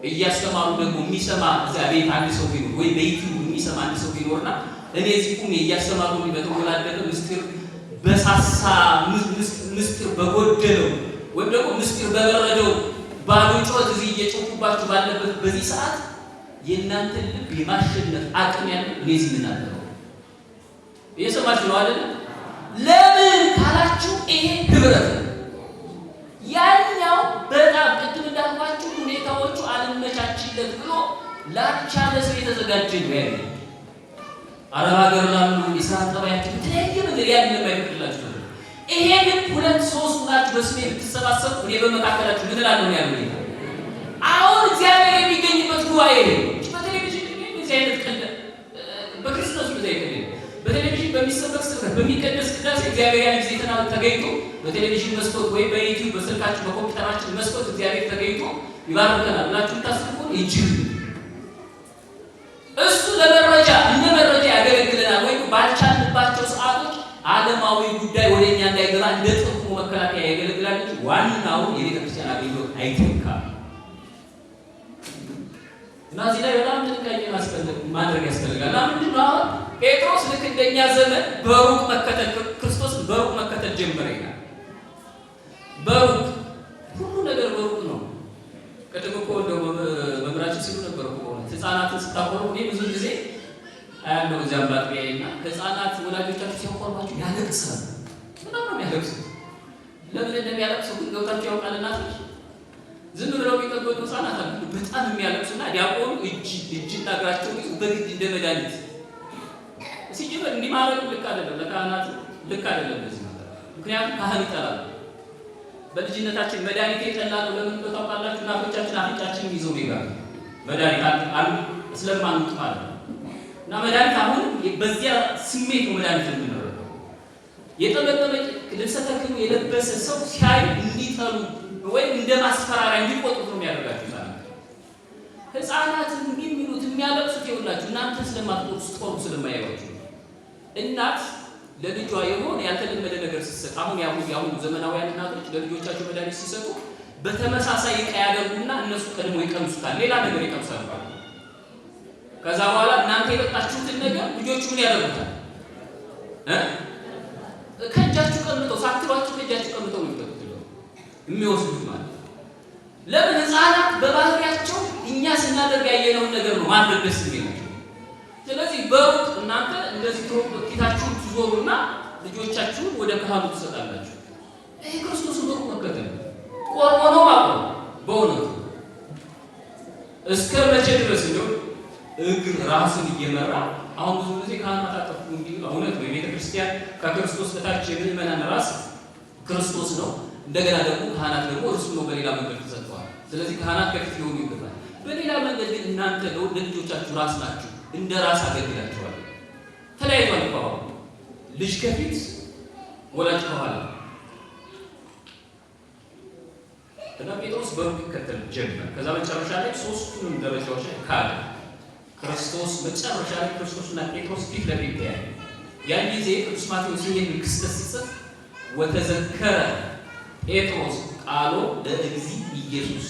[SPEAKER 1] እያስተማሩ ደግሞ የሚሰማ እዚያ ቤት አንድ ሰው ቢኖር ወይ በዩቲዩብ የሚሰማ አንድ ሰው ቢኖርና እኔ እዚህ ቁም እያስተማሩ በተወላደቀ ምስጢር በሳሳ ምስጢር በጎደለው ወይም ደግሞ ምስጢር በበረደው ባዶ ጩኸት እዚህ እየጮኩባችሁ ባለበት በዚህ ሰዓት የእናንተን ልብ የማሸነፍ አቅም ያለው እኔ እዚህ የምናገረው እየሰማችሁ ነው አይደል? ለምን ካላችሁ ይሄ ህብረት ነው። ያኛው በጣም ቅድም እንዳልኳችሁ ሁኔታዎቹ አልመቻችለት ብሎ ላልቻለ ሰው የተዘጋጀ ነው ያለ አረብ ሀገር ላሉ የስራ ጠባያችን የተለያየ ነገር ያንን የማይፈቅድላችሁ ነው። ይሄ ግን 2-3 ሁላችሁ በስሜ ብትሰባሰቡ እኔ በመካከላችሁ ምን እላለሁ ነው ያለው። አሁን እግዚአብሔር የሚገኝበት ጉባኤ ነው። በቴሌቪዥን እንደዚህ አይነት ቀልድ በክርስቶስ በዘይከለ በቴሌቪዥን በሚሰበክ ስብከት በሚቀደስ ቅዳሴ እግዚአብሔር ያን ጊዜ ተገኝቶ በቴሌቪዥን መስኮት ወይ በዩቲዩብ በስልካችሁ በኮምፒውተራችሁ መስኮት እግዚአብሔር ተገኝቶ ይባርከናል ብላችሁ ታስቡ ይችል እሱ ለመረጃ እንደ መረጃ ያገለግለናል። ወይ ባልቻልንባቸው ሰዓቶች ዓለማዊ ጉዳይ ወደኛ እንዳይገባ እንደ ጥቅሙ መከላከያ ያገለግላል እንጂ ዋናው የቤተ ክርስቲያን አገልግሎት አይተካም። እና እዚህ ላይ በጣም ጥንቃቄ ማድረግ ያስፈልጋል። ምንድን ነው አሁን ጴጥሮስ ልክ እንደኛ ዘመን በሩቅ መከተል ክርስቶስን በሩቅ መከተል ጀመረ ይላል። በሩቅ ሁሉ ነገር በሩቅ ነው። ቅድም እኮ እንደው መምህራችን ሲሉ ነበር እኮ ህፃናትን ስታቆሩ እኔ ብዙ ጊዜ አያለው እዚያም ባጥቢያዬና ህፃናት ወላጆቻቸው ሲያቆርባቸው ያለቅሳሉ። በጣም ነው የሚያለቅሱት። ለምን እንደሚያለቅሱ ግን ገብታችሁ ያውቃል? እናቶች ዝም ብለው የሚቀበሉ ህፃናት አሉ በጣም የሚያለቅሱና ዲያቆኑ እጅና እግራቸውን ይዞ በግድ እንደ መድኃኒት ሲጀመር እንዲህ ማድረግ ልክ አይደለም። ለካህናት ልክ አይደለም በዚህ ነገር። ምክንያቱም ካህን ይጠላል። በልጅነታችን መድኃኒት የጠላነው ለምን ታውቃላችሁ? እናቶቻችን አፍንጫችንን ይዘው ይጋሉ መድኃኒት አሉ ስለማንውጥ ማለት ነው። እና መድኃኒት አሁን በዚያ ስሜት ነው መድኃኒት የምንረዳው። የጠመጠመ ልብሰ ተክህኖ የለበሰ ሰው ሲያዩ እንዲጠሉ ወይም እንደ ማስፈራሪያ እንዲቆጡት ነው የሚያደርጋቸው። ህፃናት የሚሉት የሚያለቅሱት ይኸውላችሁ እናንተ ስለማትቆጡ ስትቆሩ ስለማያዩዋችሁ። እናት ለልጇ የሆነ ያልተለመደ ነገር ስትሰጥ አሁን ያሁኑ ዘመናዊያን እናቶች ለልጆቻቸው መድኃኒት ሲሰጡ በተመሳሳይ ዕቃ ያደርጉና እነሱ ቀድሞ ይቀምሱታል፣ ሌላ ነገር ይቀምሳሉ። ከዛ በኋላ እናንተ የጠጣችሁትን ነገር ልጆቹ ምን ያደርጉታል? ከእጃችሁ ቀምጠው ሳትሏችሁ ከእጃችሁ ቀምጠው ነው የሚወስዱት ማለት ነው። ለምን ህፃናት በባህሪያቸው እኛ ስናደርግ ያየነውን ነገር ነው ማድረግ ደስ የሚላቸው። ስለዚህ በሩቅ እናንተ እንደዚህ ፊታችሁን ትዞሩና ልጆቻችሁን ወደ ካህኑ ትሰጣላችሁ። ይሄ ክርስቶስን በሩቅ መከተል ቆርቆ ነው ማለት ነው። በእውነቱ እስከ መቼ ድረስ ነው እግር ራስን እየመራ አሁን ብዙ ጊዜ ካህናት አጠፉ እንዲሉ እውነት ነው። የቤተ ክርስቲያን ከክርስቶስ በታች የምእመናን ራስ ክርስቶስ ነው። እንደገና ደግሞ ካህናት ደግሞ እርሱ ነው በሌላ መንገድ ተሰጥተዋል። ስለዚህ ካህናት ከፊት ሊሆኑ ይገባል። በሌላ መንገድ ግን እናንተ ለልጆቻችሁ ራስ ናችሁ፣ እንደ ራስ አገልግላችኋል። ተለያይቷል እኮ አሁን ልጅ ከፊት ወላጅ ከኋላ እና ጴጥሮስ በሩቅ ይከተል ጀመር። ከዛ መጨረሻ ላይ ሶስቱንም ደረጃዎች ካለ ክርስቶስ መጨረሻ ላይ ክርስቶስና ጴጥሮስ ፊት ለፊት ተያዩ። ያን ጊዜ ቅዱስ ማቴዎስ ይህን ክስተት ሲጽፍ ወተዘከረ ጴጥሮስ ቃሎ ለእግዚእ ኢየሱስ፣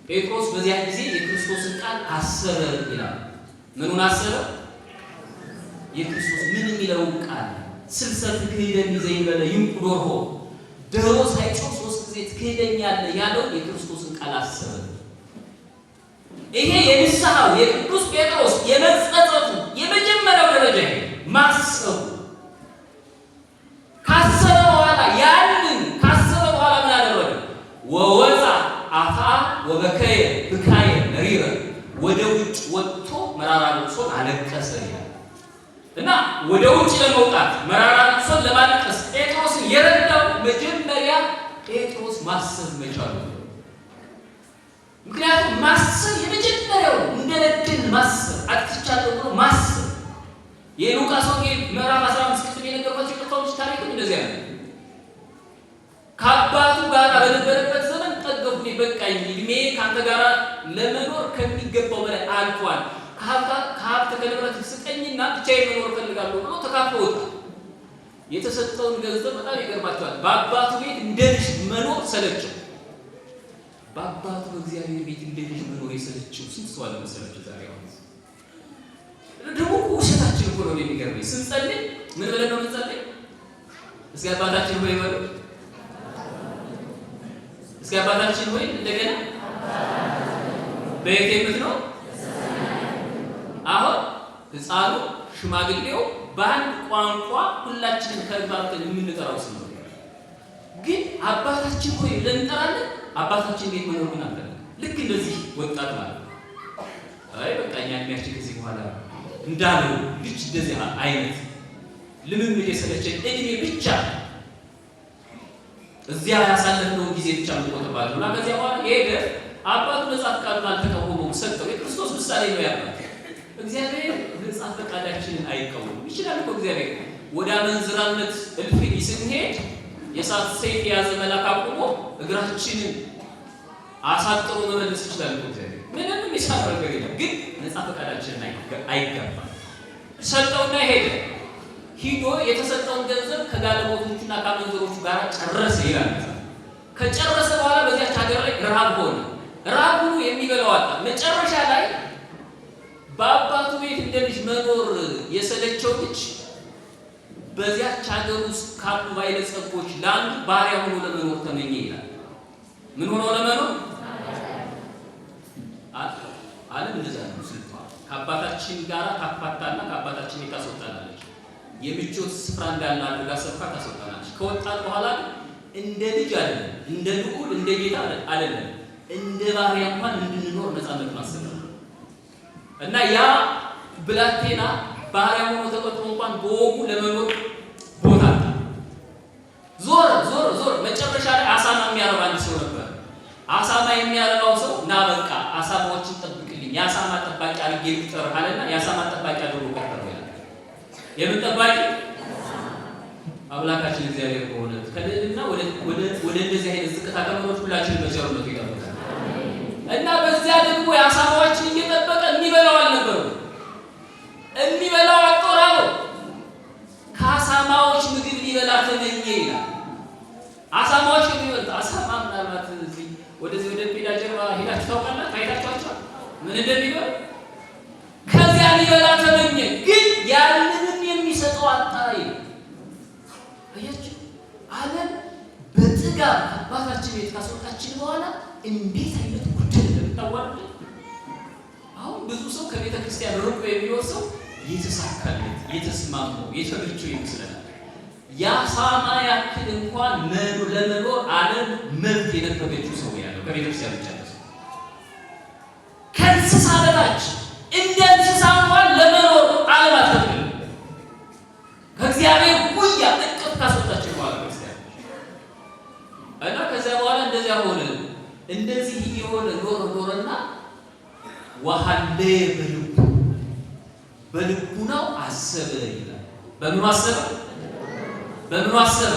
[SPEAKER 1] ጴጥሮስ በዚያ ጊዜ የክርስቶስን ቃል አሰበ ይላል። ምኑን አሰበ? የክርስቶስ ምን የሚለውን ቃል ስልሰት ትክህደኒ ዘይበለ ይንቁዶርሆ ዶሮ ሳይጮህ 3 ጊዜ ትክህደኛለህ ያለው የክርስቶስን ቃል አሰበ። ይሄ የንስሐው የቅዱስ ጴጥሮስ የመጸጸቱ የመጀመሪያው ደረጃ ማሰቡ ካሰበ በኋላ ያንን ካሰበ በኋላ ምን አደረገ? ወወፃ አፋ ወበከየ ብካየ መሪረ ወደ ውጭ ወጥቶ መራራ ልቅሶን አለቀሰ ይላል። እና ወደ ውጭ ለመውጣት መራራ ልቅሶን ለማለቀስ ጴጥሮስን የረዳው መጀመሪያ ጴጥሮስ ማሰብ መቻሉ። ምክንያቱም ማሰብ የመጀመሪያው እንደነድን ማሰብ አጥፍቻለሁ ብሎ ማሰብ የሉቃስ ወንጌል ምዕራፍ 15 ቅድም የነገርኳቸው የጠፋዎች ታሪክ እንደዚያ ነው። ከአባቱ ጋር በነበረበት ዘመን ጠገቡ በቃኝ፣ እድሜ ከአንተ ጋር ለመኖር ከሚገባው በላይ አልፏል፣ ከሀብት ከንብረት ስጠኝና ብቻዬን መኖር እፈልጋለሁ ብሎ ተካፍሎ ወጣ። የተሰጠውን ገንዘብ በጣም ይገርማቸዋል። በአባቱ ቤት እንደ ልጅ መኖር ሰለቸው። በአባቱ በእግዚአብሔር ቤት እንደ ልጅ መኖር የሰለቸው ስንት ሰው አለ መሰላችሁ? ዛሬ አሁን ደግሞ ውሸታችን እኮ ነው የሚገርመኝ። ስንጸልይ ምን ብለን ነው የምንጸልይ? እስኪ አባታችን ሆይ በሉ። እስኪ አባታችን ሆይ እንደገና በየት የምትኖር? አሁን ሕፃኑ ሽማግሌው በአንድ ቋንቋ ሁላችንም ከግባብተን የምንጠራው ስም ነው። ግን አባታችን ሆይ ብለን እንጠራለን። አባታችን ቤት መኖር ግን አለ። ልክ እንደዚህ ወጣት ማለት አይ በቃ እኛ የሚያስችል ከዚህ በኋላ እንዳለው ልጅ እንደዚህ አይነት ልምምድ የሰለቸን እድሜ ብቻ እዚያ ያሳለፍነው ጊዜ ብቻ ምንቆጥባለሁ እና ከዚያ በኋላ ሄደ። አባቱ ነጻ ፈቃዱን አልተቃወመውም፣ ሰጠው። የክርስቶስ ምሳሌ ነው ያባት። እግዚአብሔር ነጻ ፈቃዳችንን አይቃወምም። ይችላል እኮ እግዚአብሔር። ወደ አመንዝራነት እልፍኝ ስንሄድ የእሳት ሰይፍ የያዘ መልአክ አቁሞ እግራችንን አሳጥሮ መመለስ ይችላል እኮ እግዚአብሔር። ምንም የሚሳነው ነገር የለም። ግን ነጻ ፈቃዳችንን አይገባም። ሰጠውና ሄደ። ሂዶ የተሰጠውን ገንዘብ ከጋለሞቶቹና ከአመንዝሮቹ ጋር ጨረሰ ይላል። ከጨረሰ በኋላ በዚያች ሀገር ላይ ረሃብ ሆነ። ረሃብ ሁሉ የሚበላው አጣ። መጨረሻ ላይ በአባቱ ቤት እንደ ልጅ መኖር የሰለቸው ልጅ በዚያች ሀገር ውስጥ ካሉ ባለጸጎች ለአንዱ ባሪያ ሆኖ ለመኖር ተመኘ ይላል። ምን ሆኖ ለመኖር? ዓለም እንደዛ ነው ስልቷ። ከአባታችን ጋር ታፋታና ከአባታችን ታስወጣናለች። የምቾት ስፍራ እንዳለ አድርጋ ሰብካ ታስወጣናለች። ከወጣን በኋላ እንደ ልጅ አይደለም፣ እንደ ልዑል እንደ ጌታ አይደለም፣ እንደ ባሪያ እንኳን እንድንኖር ነፃነት ማሰብ እና ያ ብላቴና ባሪያ ሆኖ ተቆጥሮ እንኳን በወጉ ለመኖር ቦታ አጣ። ዞር መጨረሻ ላይ አሳማ የሚያረባ አንድ ሰው ነበር። አሳማ የሚያረባው ሰው እና በቃ አሳማዎችን ጠብቅልኝ፣ የአሳማ ጠባቂ አድርጌ ልቅጠርህ አለና የአሳማ ጠባቂ አድርጎ ቀጠረው ይላል። የምን ጠባቂ? አምላካችን እግዚአብሔር ከሆነ ከልዕልና ወደ እንደዚህ አይነት ዝቅታ ከመኖር ሁላችንም በቸርነቱ ይጠብቃል። እና በዚያ ደግሞ የአሳማዎችን እየጠበቀ የሚበላው አልነበረው። የሚበላው አጦራ ነው። ከአሳማዎች ምግብ ሊበላ ተመኘ ይላል። አሳማዎች የሚበሉት አሳማ ምናልባት ወደዚህ ወደ ፔዳ ጀርባ ሄዳችሁ ታውቃላችሁ? አይታችኋቸዋል ምን እንደሚበሉ? ከዚያ ሊበላ ተመኘ፣ ግን ያንንም የሚሰጠው አጣ ይላል። አያችሁ ዓለም በጥጋብ አባታችን ቤት ካስወጣችን በኋላ እንዴት አይነት ጉድል እንደምታዋርድ። አሁን ብዙ ሰው ከቤተ ክርስቲያን ርቆ የሚወሰው የተሳካለት የተስማማው የተመቸው ይመስላል። የአሳማ ያክል እንኳን ለመኖር ዓለም መብት የነፈገችው ሰው ያለው ከቤተ ክርስቲያን ብቻ ነው። ከእንስሳ በታች እንደ እንስሳ እንኳን ለመኖር ዓለም አትፈቅድም። ከእግዚአብሔር ጉያ እቅፍ ካስወጣችን በኋላ ክርስቲያን እና ከዚያ በኋላ እንደዚያ ሆነ። እንደዚህ እየሆነ ኖረና ወሐሌ በልቡናው አሰበ ይላል። በምኑ አሰበ?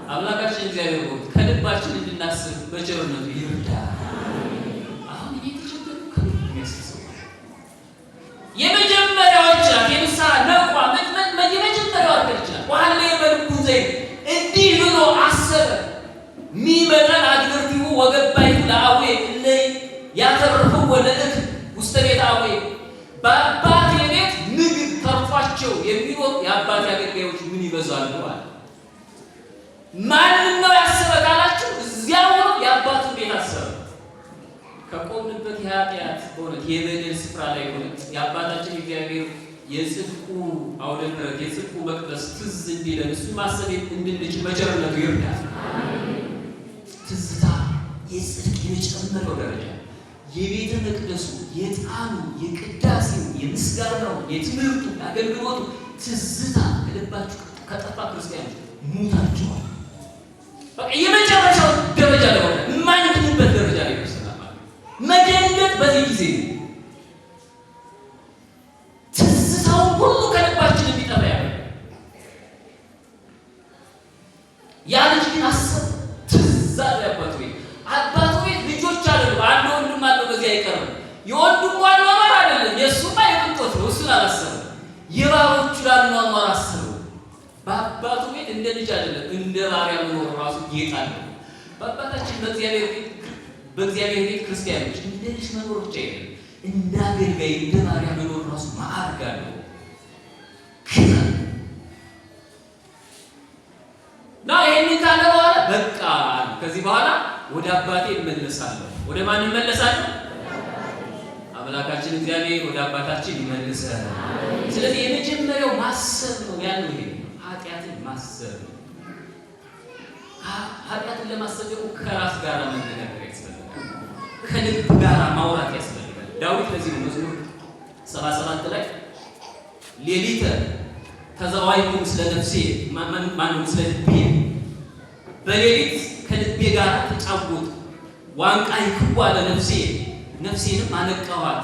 [SPEAKER 1] አምላካችን እግዚአብሔር ሆይ ከልባችን እንድናስብ በቸርነቱ ይርዳ። አሁን እየተቸገሩ ከልብ የሚያስሰው የመጀመሪያዎች የምስራ ነቋ የመጀመሪያው አድርገችናል። ወሐሌ በልቡ ዘይ እንዲህ ብሎ አሰበ። ሚመጠን አድርቲው ወገባይቱ ለአዌ እለይ ያተረፈው ወለእክ ውስተ ቤት አዌ በአባቴ ቤት ምግብ ተርፏቸው የሚኖር የአባቴ አገልጋዮች ምን ይበዛሉ አለ። ማንን ነው ያሰበ ካላችሁ፣ እዚያው ነው የአባቱን ቤት አሰበ። ከቆምንበት የኃጢአት በእውነት የበደል ስፍራ ላይ ሆነ የአባታችን እግዚአብሔር የጽድቁ አውደ ምሕረት የጽድቁ መቅደስ ትዝ እንዲለን እሱ ማሰብ እንድንችል በቸርነቱ ይርዳል። ትዝታ የጽድቅ የመጨመረው ደረጃ የቤተ መቅደሱ የዕጣኑ የቅዳሴው የምስጋናው የትምህርቱ የአገልግሎቱ ትዝታ ከልባችሁ ከጠፋ ክርስቲያኖች ሙታችኋል። በቃ የመጨረሻው ደረጃ ላይ ሆነ የማንድንበት ደረጃ ላይ ደርሰናል ማለት ነው። መደንገጥ በዚህ ጊዜ ትዝታውን ሁሉ ከልባችን እንዲጠፋ ያለ ያ ልጅ ግን አሰብ ትዝ አለ አባቱ ቤት ልጆች አሉ። አንድ ወንድም አለው በዚህ አይቀርም። የወንድሙ አኗኗር አይደለም የእሱማ የቅንጦት ነው። እሱን አላሰበም። የባሮቹ አኗኗር አሰበው። በአባቱ ቤት እንደ ልጅ አይደለም እንደ ባሪያ መኖር ራሱ ጌጥ አለው። በአባታችን በእግዚአብሔር ቤት ክርስቲያኖች እንደ ልጅ መኖር ብቻ አይደለም እንደ አገልጋይ እንደ ባሪያ መኖር ራሱ ማዕረግ አለው። ና ይሄንን ካለ በኋላ በቃ ከዚህ በኋላ ወደ አባቴ እመለሳለሁ። ወደ ማን እመለሳለሁ? አምላካችን እግዚአብሔር ወደ አባታችን ይመልሰን። ስለዚህ የመጀመሪያው ማሰብ ነው ያለው። ይሄ ኃጢአትን ማሰብ ነው። ኃጢአትን ለማሰብ ደግሞ ከራስ ጋር መነጋገር ያስፈልጋል። ከልብ ጋር ማውራት ያስፈልጋል። ዳዊት ለዚህ ነው መዝሙር 77 ላይ ሌሊተ ተዘዋይኩ ስለ ነፍሴ ማነው ስለ ልቤ በሌሊት ከልቤ ጋር ተጫወቱ ዋንቃይ ክዋ ለነፍሴ ነፍሴንም አነቃዋት።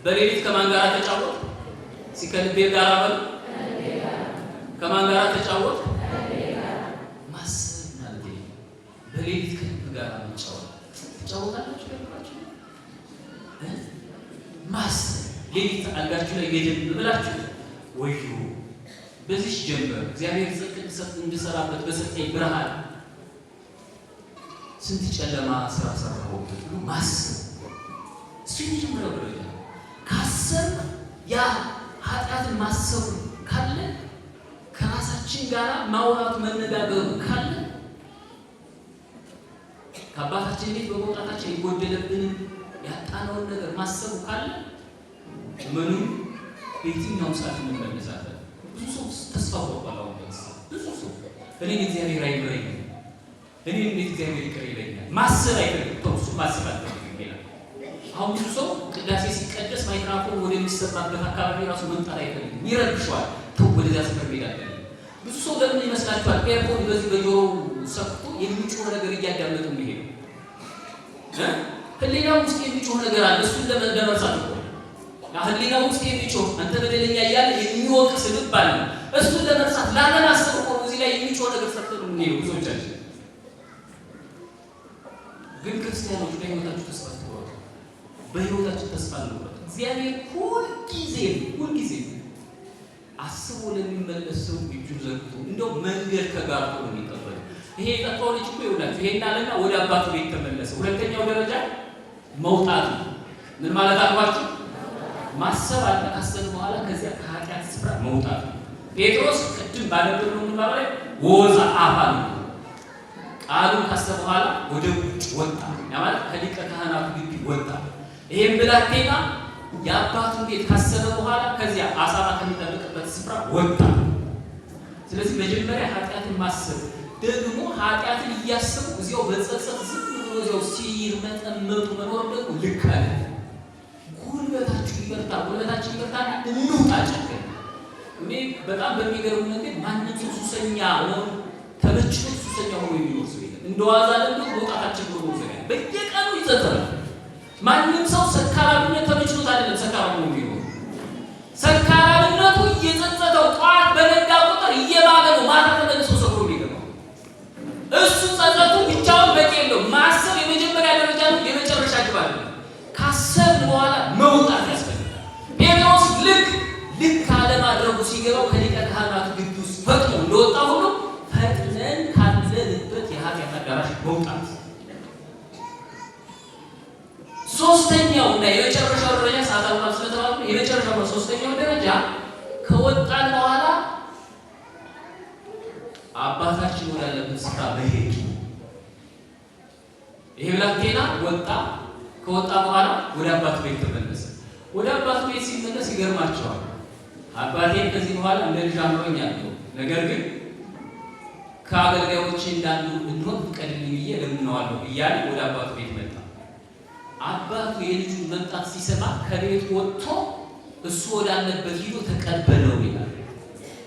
[SPEAKER 1] በሌሊት ከማን ጋር ተጫወቱ? ከልቤ ጋር በሉ ከማን ጋር ተጫወቱ? ማሰብ ማለት ነው። በሌሊት ከልብ ጋር መጫወት ተጫወታላችሁ ለምራችሁ ማሰብ ሌሊት አልጋችሁ ላይ ገደም ብላችሁ ወዩ በዚህ ጀምበር እግዚአብሔር ጽድቅ እንድሰራበት በሰጠኝ ብርሃን ስንት ጨለማ ስራ ሰራሁበት ብሎ ማሰብ እሱ የመጀመሪያው ደረጃ። ካሰብ ያ ኃጢአትን ማሰቡ ካለ ከራሳችን ጋር ማውራቱ መነጋገሩ ካለ ከአባታችን ቤት በመውጣታችን የጎደለብንን ያጣነውን ነገር ማሰቡ ካለ ምንም በየትኛውም ሰዓት እንመለሳለን። ብዙ ሰው ተስፋ ቆርጧል። አሁን ብዙ ሰው እኔን እግዚአብሔር አይምረኝም፣ እኔን እንዴት እግዚአብሔር ይቅር ይለኛል ማሰብ አይፈልግም። ተውሱ ማሰብ አይፈልግም ይላል። አሁን ብዙ ሰው ቅዳሴ ሲቀደስ ማይክራፎን ወደሚሰማበት አካባቢ ራሱ መምጣት አይፈልግም፣ ይረብሸዋል። ተው ወደዚያ ስፍራ ሄዳለን። ብዙ ሰው ለምን ይመስላችኋል? ኤርፖርት በዚህ በጆሮው ሰክቶ የሚጮህ ነገር እያዳመጡ የሚሄዱ ህሊናው ውስጥ የሚጮህ ነገር አለ። እሱን ለመርሳት ነው። ህሊናው ውስጥ የሚጮህ አንተ በደለኛ እያለ የሚወቅስ ልብ አለ። እሱን ለመርሳት ላለማሰብ እኮ እዚህ ላይ የሚጮህ ነገር ሰጥተን ነው ብዙዎቻችን። ግን ክርስቲያኖች በህይወታችሁ ተስፋ ትቆርጡ፣ በህይወታችሁ ተስፋ አልቆረጡ። እግዚአብሔር ሁልጊዜ አስቦ ለሚመለስ ሰው እጁን ዘርግቶ እንደው መንገድ ከጋርቶ ነው የሚቀበለው። ይሄ የጠፋው ልጅ እኮ ይውላችሁ ይሄን አለና ወደ አባቱ ቤት ተመለሰ። ሁለተኛው ደረጃ መውጣት ነው። ምን ማለት አልኳችሁ? ማሰብ አለ። ካሰብ በኋላ ከዚያ ከኃጢአት ስፍራ መውጣት ነው። ጴጥሮስ ቅድም ባለበት ነው ማለት ወዛ አፋል ቃሉን ካሰብ በኋላ ወደ ውጭ ወጣ። ያ ማለት ከሊቀ ካህናቱ ግቢ ወጣ። ይሄን ብላቴና የአባቱን ቤት ካሰበ በኋላ ከዚያ አሳባ ከሚጠብቅበት ስፍራ ወጣ። ስለዚህ መጀመሪያ ኃጢአትን ማሰብ፣ ደግሞ ኃጢአትን እያሰቡ እዚያው በጸጸት ዝም ብሎ እዚያው ሲርመጠመጡ መኖር ደግሞ ልክ አይደለም። ጉልበታችሁ ይበርታ እንውጣ። ጨከን እኔ በጣም በሚገርም ነገር ማንም ሰው ሱሰኛ ሆኖ ተመችቶ ሱሰኛ ሆኖ የሚኖር ሰው የለም። እንደዋዛ ደግሞ መውጣታችን ብሎ ነው በየቀኑ ይጸጸታል። ማንም ሰው ሰካራምነት ተመችቶት አይደለም ሰካራም ሆኖ የሚኖር። ሰካራምነቱ እየጸጸተው ጠዋት በነጋ ቁጥር እየባለ ነው ማታ ተመልሶ ሰው የሚገባው። እሱ ጸጸቱ ብቻውን በቂ የለው። ማሰብ የመጀመሪያ ደረጃ ነው፣ የመጨረሻ ግብ አይደለም። ካሰብን በኋላ መውጣት ያስፈልጋል። ጴጥሮስ ልክ አለማድረጉ ሲገባው ከሊቀ ካህናቱ ግቢ ውስጥ ፈጥኖ እንደወጣ ሁሉ ፈጥነን ካለንበት የኃጢአት አዳራሽ መውጣት። ሶስተኛው እና የመጨረሻው ደረጃ ሰዓታውና ስለተባሉ የመጨረሻው ሶስተኛው ደረጃ ከወጣን በኋላ አባታችን ወዳለበት ስፍራ መሄድ። ይሄ ብላቴና ወጣ። ከወጣ በኋላ ወደ አባቱ ቤት ተመለሰ። ወደ አባቱ ቤት ሲመለስ ይገርማቸዋል። አባቴን ከዚህ በኋላ እንደ ልጅ አምሮኛለሁ፣ ነገር ግን ከአገልጋዮቼ እንዳሉ እንድሆን ፍቀድልኝ ብዬ ለምነዋለሁ እያለ ወደ አባቱ ቤት መጣ። አባቱ የልጁን መምጣት ሲሰማ ከቤት ወጥቶ እሱ ወዳለበት ሂዶ ተቀበለው ይላል።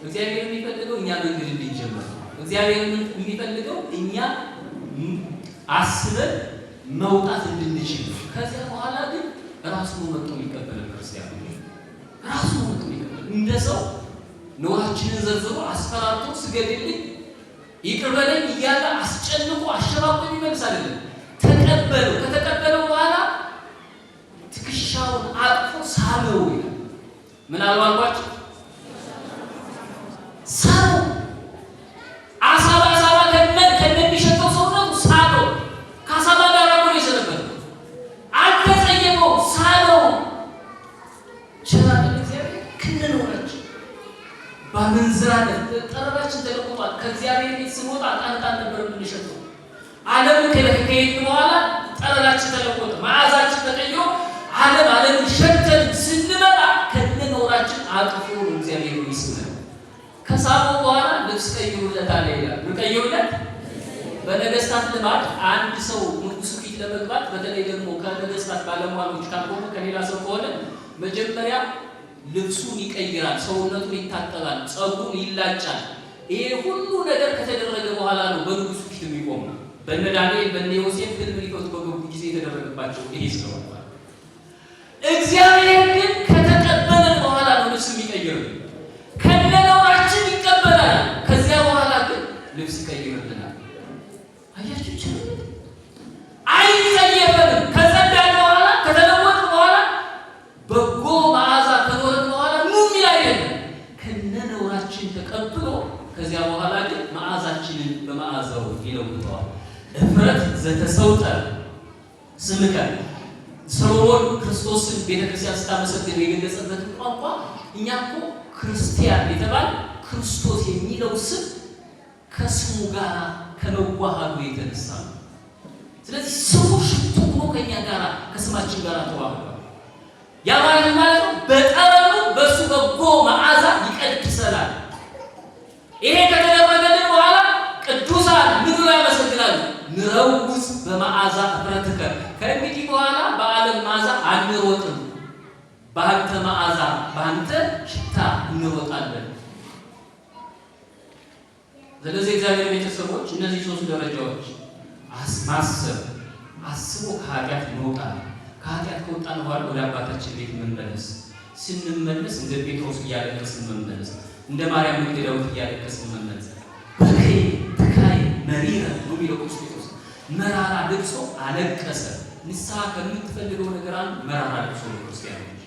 [SPEAKER 1] እግዚአብሔር የሚፈልገው እኛ መንገድ እንድንጀምር ነው። እግዚአብሔር የሚፈልገው እኛ አስበን መውጣት እንድንችል ነው። ከዚያ በኋላ ግን ራሱ ነው መጥቶ የሚቀበለው። ክርስቲያን ራሱ ነው መጥቶ የሚቀበለው። እንደ ሰው ነውራችንን ዘርዝሮ አስፈራርቶ ስገድልኝ ይቅር በለኝ እያለ አስጨንቆ አሸባብቶ የሚመልስ አይደለም። ተቀበለው። ከተቀበለው በኋላ ትከሻውን አቅፎ ሳመው ይላል። ምን አልባልኳቸው? ሳመው። አሳባ ከነሚሸተው ሰውነቱ ሳመው። ከአሳባ ጋር አብሮ የሰነበተው አልተጸየፈው፣ ሳመው። ቸራለን እግዚአብሔር ክንነውናቸው በአመንዝራነት ጠረናችን ተለውጧል። ከእግዚአብሔር ቤት ስንወጣ ጣንጣን ነበር የምንሸተው። ዓለም ከሄድን በኋላ ጠረናችን ተለወጠ፣ መዓዛችን ተቀይሮ ዓለምን ሸተን ስንመጣ ከነነውራችን አቅፎ ነው እግዚአብሔር የሚስመን። ከሳመው በኋላ ልብስ ቀይሩለታል ይላል። ምን ቀይሩለት? በነገስታት ልማድ አንድ ሰው ንጉሥ ፊት ለመግባት በተለይ ደግሞ ከነገስታት ባለሟሎች ካልሆነ ከሌላ ሰው ከሆነ መጀመሪያ ልብሱን ይቀይራል፣ ሰውነቱን ይታጠባል፣ ጸጉሩን ይላጫል። ይሄ ሁሉ ነገር ከተደረገ በኋላ ነው በንጉሱ ፊት የሚቆመው። በነ ዳንኤል በነ ዮሴፍ ግን ሊፈቱ በገቡ ጊዜ የተደረገባቸው ይሄ ስለሆነ እግዚአብሔር ግን ከተቀበለን በኋላ ነው ልብስ የሚቀይረው። ከነነውራችን ይቀበላል። ከዚያ በኋላ ግን ልብስ ይቀይርልናል። አያችሁ ቸርነት አይጸየፈንም። ከጸዳን በኋላ ከተለወጥን በኋላ በጎ መዓዛ ከኖርን በኋላ ምን አይደለም ከነነውራችን ተቀብሎ ከዚያ በኋላ ግን መዓዛችንን በመዓዛው ይለውጠዋል። እፍረት ዘተሰውጠ ስምከ ሰሎሞን ክርስቶስን ቤተክርስቲያን ስታመሰግን የገለጸበት ቋንቋ እኛ እኮ ክርስቲያን የተባለ ክርስቶስ የሚለው ስም ከስሙ ጋር ከመዋሃዱ የተነሳ ነው። ስለዚህ ስሙ ሽቱ ሆኖ ከኛ ጋር ከስማችን ጋር ተዋህዷል። ያ ማለት ነው በጠረኑ በሱ በጎ መዓዛ ይቀድሰናል። ይሄ ከተደረገልን በኋላ ቅዱሳን ምን ያመሰግናሉ? ንረውዝ በመዓዛ እፍረትከ። ከእንግዲህ በኋላ በዓለም መዓዛ አንሮጥም፣ በአንተ መዓዛ በአንተ ሽታ እንሮጣለን። ስለዚህ እግዚአብሔር ቤተሰቦች እነዚህ ሶስት ደረጃዎች ማሰብ፣ አስቦ ከኃጢአት መውጣት፣ ከኃጢአት ከወጣን በኋላ ወደ አባታችን ቤት መመለስ፣ ስንመለስ እንደ ጴጥሮስ እያለቀስን መመለስ፣ እንደ ማርያም መግደላዊት እያለቀስን መመለስ። በከይ ትካይ መሪረ ነው የሚለው ቅዱስ ጴጥሮስ። መራራ ልቅሶ አለቀሰ። ንስሐ ከምትፈልገው ነገር አንዱ መራራ ልቅሶ ነው። ክርስቲያኖች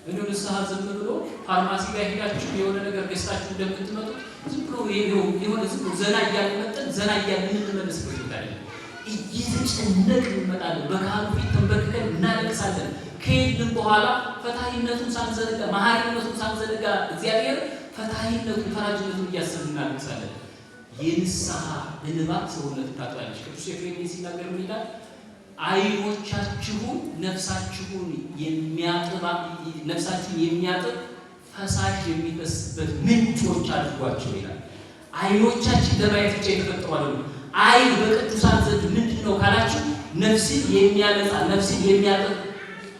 [SPEAKER 1] እንደው ንስሐ ዝም ብሎ ፋርማሲ ጋር ሄዳችሁ የሆነ ነገር ገዝታችሁ እንደምትመጡት ዝም ብሎ የሆነ ዝም ብሎ ዘና እያልን መጠን ዘና እያልን እንመለስበት ይታያል። እየተጨነቅን እንመጣለን። በካህኑ ፊት ተንበርክከን እናለቅሳለን። ከሄድን በኋላ ፈታሂነቱን ሳንዘነጋ መሐሪነቱን ሳንዘነጋ እግዚአብሔር ፈታሂነቱን ፈራጅነቱን እያሰብን እናለቅሳለን። የንስሐ እንባ ሰውነትን ታጥባለች። ቅዱስ ኤፍሬም ሲናገር ምን ይላል? ዓይኖቻችሁን ነፍሳችሁን የሚያጥብ ፈሳሽ የሚፈስበት ምንጮች አድርጓቸው ይላል። ዓይኖቻችን ለማየት ብቻ የተፈጠሩ አይደሉም። ዓይን በቅዱሳን ዘንድ ምንድነው ካላችሁ ነፍስን የሚያነጻ ነፍስን የሚያጥብ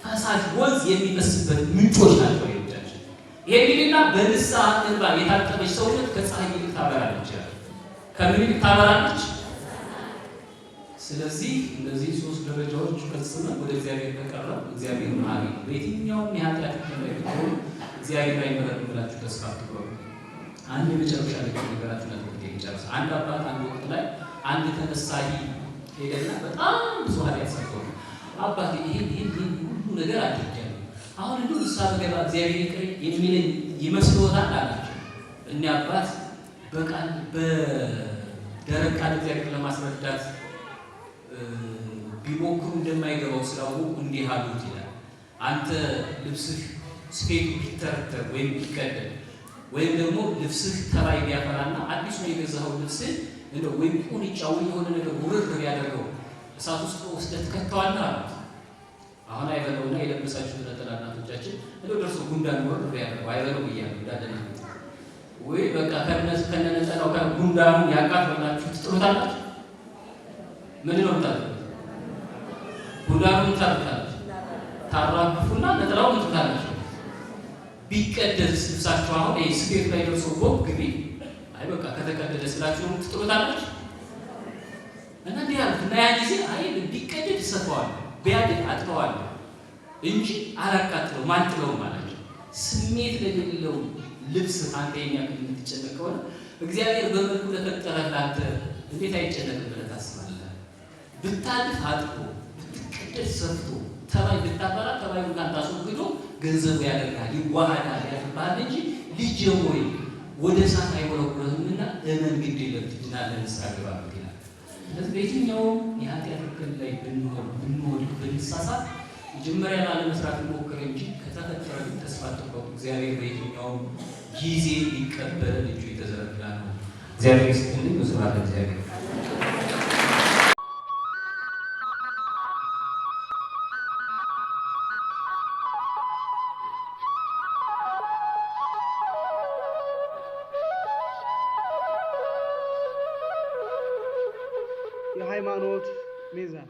[SPEAKER 1] ፈሳሽ ወንዝ የሚፈስበት ምንጮች ናቸው ዓይኖቻችን። ይሄንና በንስሐ እንባ የታጠበች ሰውነት ከፀሐይ ይልቅ ታበራለች። ከምን ይልቅ ታበራለች? ስለዚህ እነዚህ ሶስት ደረጃዎች ፈጽመን ወደ እግዚአብሔር ከቀረብ እግዚአብሔር መሐሪ ነው። በየትኛውም የኃጢአት ተመለከ እግዚአብሔር አይመረጥም ብላችሁ ተስፋ አትቁረጡ። አንድ የመጨረሻ ነገራችሁ ነው ይጨርስ። አንድ አባት አንድ ወቅት ላይ አንድ ተነሳሂ ሄደና በጣም ብዙ ኃጢአት ሰርቷል። አባቴ ይሄን ሁሉ ነገር አድርጌያለሁ፣ አሁን እንዴ ንስሐ ብገባ እግዚአብሔር ይቅር የሚለኝ ይመስሎታል አላቸው። እኔ አባት በቃል በደረቅ ቃል እግዚአብሔር ለማስረዳት ቢሞክሩ እንደማይገባው ስላወቁ እንዲህ አሉት ይላል። አንተ ልብስህ ስፌቱ ቢተረተር ወይም ቢቀደድ ወይም ደግሞ ልብስህ ተባይ ቢያፈራና አዲሱ የገዛኸው ልብስህ እንደው ወይም ቁንጫው የሆነ ነገር ውርድ ቢያደርገው እሳት ውስጥ ወስደህ ትከተዋለህ አሉት። አሁን አይበለውና የለበሳችሁ ነጠላ እናቶቻችን እንደው ደርሶ ጉንዳን ወር ያለው አይበለው ይያሉ እንዳለ ወይ በቃ ከነነጠላው ከጉንዳኑ ያቃጥላችሁ ትጥሩታላችሁ። ምን ነው ታዲያ ጉንዳኑን ታርካላችሁ ታራግፉና ነጠላውን ትጥሩታላችሁ። ቢቀደስ ልብሳችሁ አሁን ስፌት ላይ ደርሶ ቦብ ግቢ አይ በቃ ከተቀደደ ስላችሁ ትጥሩታላችሁ። እና እንዲያልኩና ያ ጊዜ አይ ቢቀደድ ሰፋዋል ቢያድግ አጥተዋል እንጂ አላቃጥለው ማጥለው ማለት ነው። ስሜት ለሌለው ልብስ አንተ የሚያክል የምትጨነቅ ከሆነ እግዚአብሔር በመልኩ ለፈጠረላት እንዴት አይጨነቅም ብለህ ታስባለህ? ብታድፍ አጥፎ ብትቀደድ ሰፍቶ ተባይ ብታፈራ ተባዩን ካንተ አስወግዶ ገንዘቡ ያደርጋል ይዋሃዳል ያልባል እንጂ ልጅ ሆይ ወደ እሳት አይወረውርህምና እመን ግድ የለም ትድናለህ ንስሐ ግባ ይላል። ስለዚህ በየትኛውም የኃጢአት እክል ላይ ብንወድቅ ብንሳሳት መጀመሪያ ላለመስራት ሞክር እንጂ ከተፈጠረ ተስፋ አትቁረጡ። እግዚአብሔር በየትኛውም ጊዜ ሊቀበል እጁ የተዘረጋ ነው። እግዚአብሔር ይስጥልኝ። መስራት እግዚአብሔር
[SPEAKER 3] የሃይማኖት ሚዛን